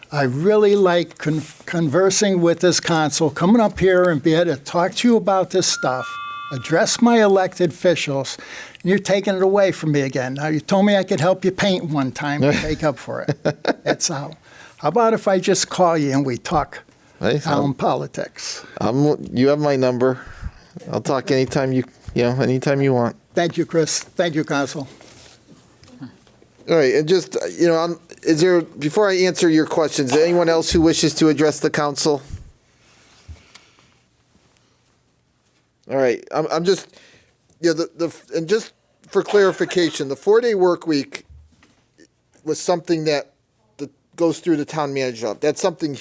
I really like conversing with this council, coming up here and be able to talk to you about this stuff, address my elected officials, and you're taking it away from me again. Now, you told me I could help you paint one time to make up for it. That's how. How about if I just call you and we talk town politics? You have my number. I'll talk anytime anytime you want. Thank you, Chris. Thank you, council. All right, and just, is there, before I answer your questions, anyone else who wishes to address the council? All right, I'm just, and just for clarification, the 4-day work week was something that goes through the town manager. That's something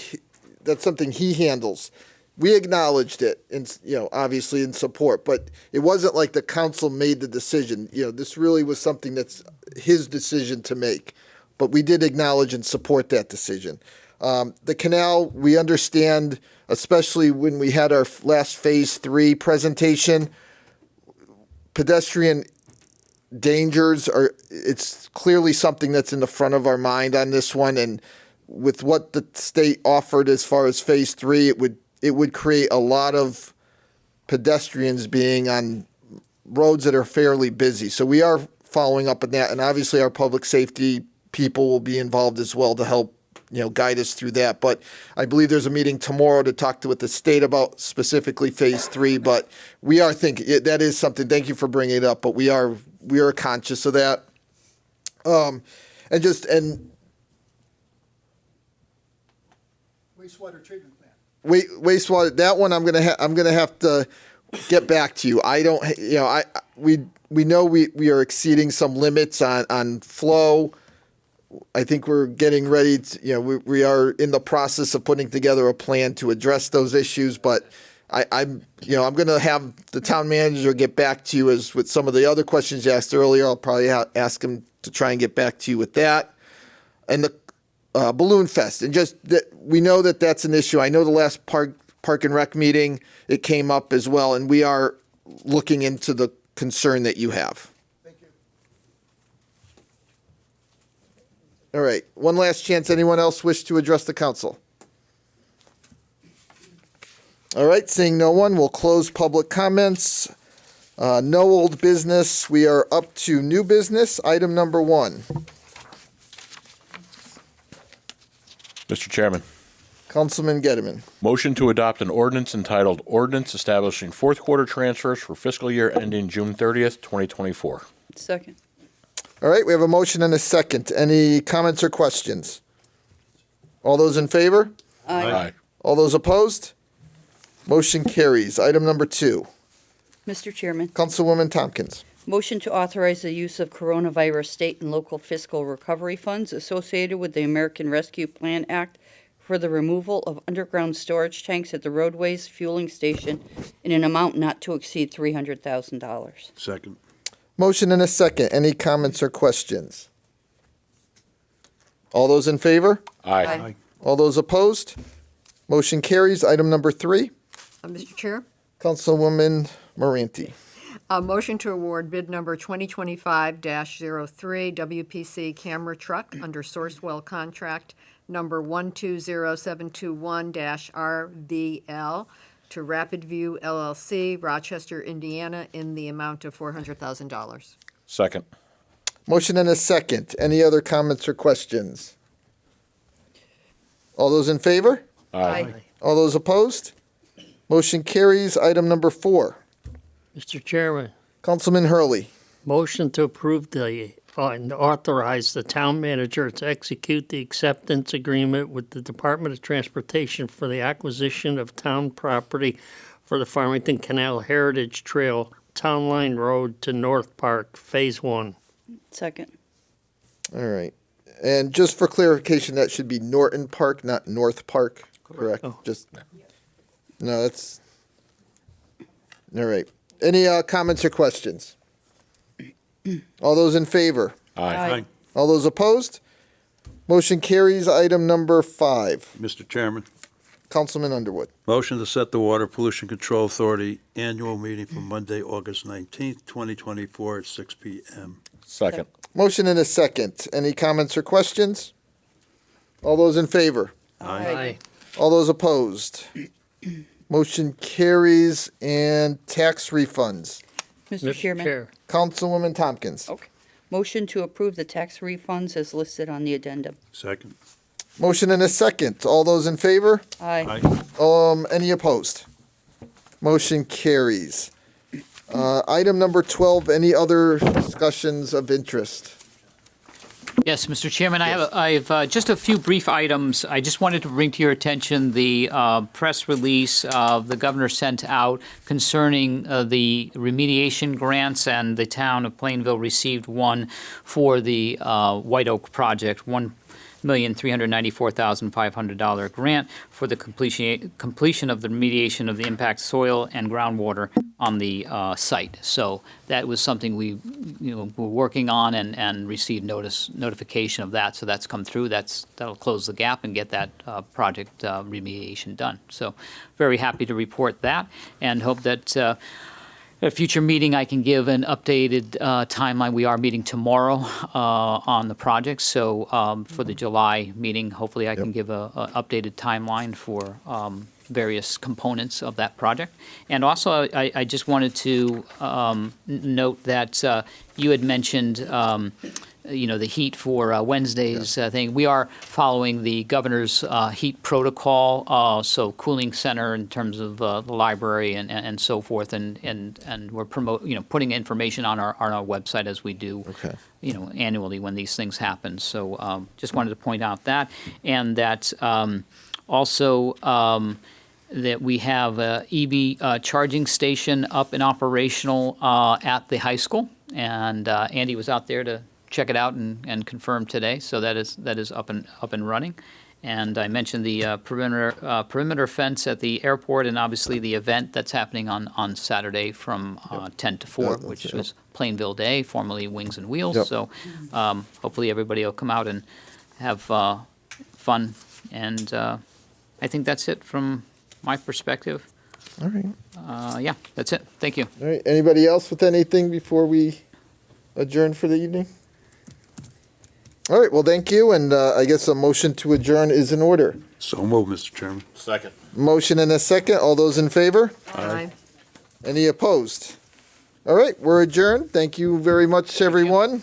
he handles. We acknowledged it, and obviously in support, but it wasn't like the council made the decision. This really was something that's his decision to make, but we did acknowledge and support that decision. The canal, we understand, especially when we had our last phase 3 presentation, pedestrian dangers it's clearly something that's in the front of our mind on this one. And with what the state offered as far as phase 3, it would create a lot of pedestrians being on roads that are fairly busy. So we are following up on that, and obviously our public safety people will be involved as well to help guide us through that. But I believe there's a meeting tomorrow to talk with the state about specifically phase 3. But we are thinking that is something. Thank you for bringing it up. But we are conscious of that. And Wastewater treatment plant. Wastewater. That one I'm gonna have to get back to you. I don't. We know we are exceeding some limits on flow. I think we're getting ready to, we are in the process of putting together a plan to address those issues, but I'm going to have the town manager get back to you as with some of the other questions you asked earlier. I'll probably ask him to try and get back to you with that. And the Balloon Fest, and just that we know that that's an issue. I know the last Park and Rec meeting, it came up as well, and we are looking into the concern that you have. All right, one last chance. Anyone else wish to address the council? All right, seeing no one, we'll close public comments. No old business. We are up to new business. Item number 1. Mr. Chairman, Councilman Gettleman. motion to adopt an ordinance entitled Ordinance Establishing Fourth Quarter Transfers for Fiscal Year Ending June 30th, 2024. Second. All right, we have a motion and a second. Any comments or questions? All those in favor? Aye. All those opposed? Motion carries. Item number 2. Mr. Chairman, Councilwoman Tompkins. motion to authorize the use of coronavirus state and local fiscal recovery funds associated with the American Rescue Plan Act for the removal of underground storage tanks at the roadways fueling station in an amount not to exceed $300,000. Second. Motion and a second. Any comments or questions? All those in favor? Aye. All those opposed? Motion carries. Item number 3. Mr. Chair, Councilwoman Moranti. a motion to award bid number 2025-03 WPC camera truck under Sourcewell contract number 120721-RVL to Rapid View LLC, Rochester, Indiana, in the amount of $400,000. Second. Motion and a second. Any other comments or questions? All those in favor? Aye. All those opposed? Motion carries. Item number 4. Mr. Chairman, Councilman Hurley. motion to approve and authorize the town manager to execute the acceptance agreement with the Department of Transportation for the acquisition of town property for the Farmington Canal Heritage Trail, Town Line Road to North Park, Phase 1. Second. All right. And just for clarification, that should be Norton Park, not North Park, correct? Oh. Just, no, that's, all right. Any comments or questions? All those in favor? Aye. All those opposed? Motion carries. Item number 5. Mr. Chairman, Councilman Underwood. motion to set the Water Pollution Control Authority annual meeting for Monday, August 19th, 2024 at 6 p.m. Second. Motion and a second. Any comments or questions? All those in favor? Aye. All those opposed? Motion carries. And tax refunds. Mr. Chairman. Chair, Councilwoman Tompkins. Okay. Motion to approve the tax refunds as listed on the addendum. Second. Motion and a second. All those in favor? Aye. Any opposed? Motion carries. Item number 12, any other discussions of interest? Yes, Mr. Chairman, I have just a few brief items. I just wanted to bring to your attention the press release the governor sent out concerning the remediation grants, and the town of Plainville received one for the White Oak project, $1,394,500 grant for the completion of the remediation of the impact soil and groundwater on the site. So that was something we, were working on and received notification of that. So that's come through. That'll close the gap and get that project remediation done. So very happy to report that, and hope that at a future meeting, I can give an updated timeline. We are meeting tomorrow on the project, so for the July meeting, hopefully I can give an updated timeline for various components of that project. And also, I just wanted to note that you had mentioned the heat for Wednesday's thing. We are following the governor's heat protocol, so cooling center in terms of the library and so forth, and we're putting information on our website as we do, annually when these things happen. So just wanted to point out that, and that also that we have a EV charging station up and operational at the high school, and Andy was out there to check it out and confirm today. So that is up and running. And I mentioned the perimeter fence at the airport, and obviously the event that's happening on Saturday from 10 to 4, which was Plainville Day, formerly Wings and Wheels. Yep. So hopefully everybody will come out and have fun. And I think that's it from my perspective. All right. Yeah, that's it. Thank you. All right. Anybody else with anything before we adjourn for the evening? All right. Well, thank you. And I guess a motion to adjourn is in order. So moved, Mr. Chairman. Second. Motion and a second. All those in favor? Aye. Any opposed? All right. We're adjourned. Thank you very much, everyone.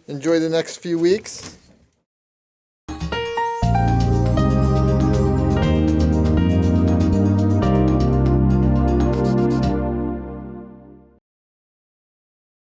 Enjoy the next few weeks.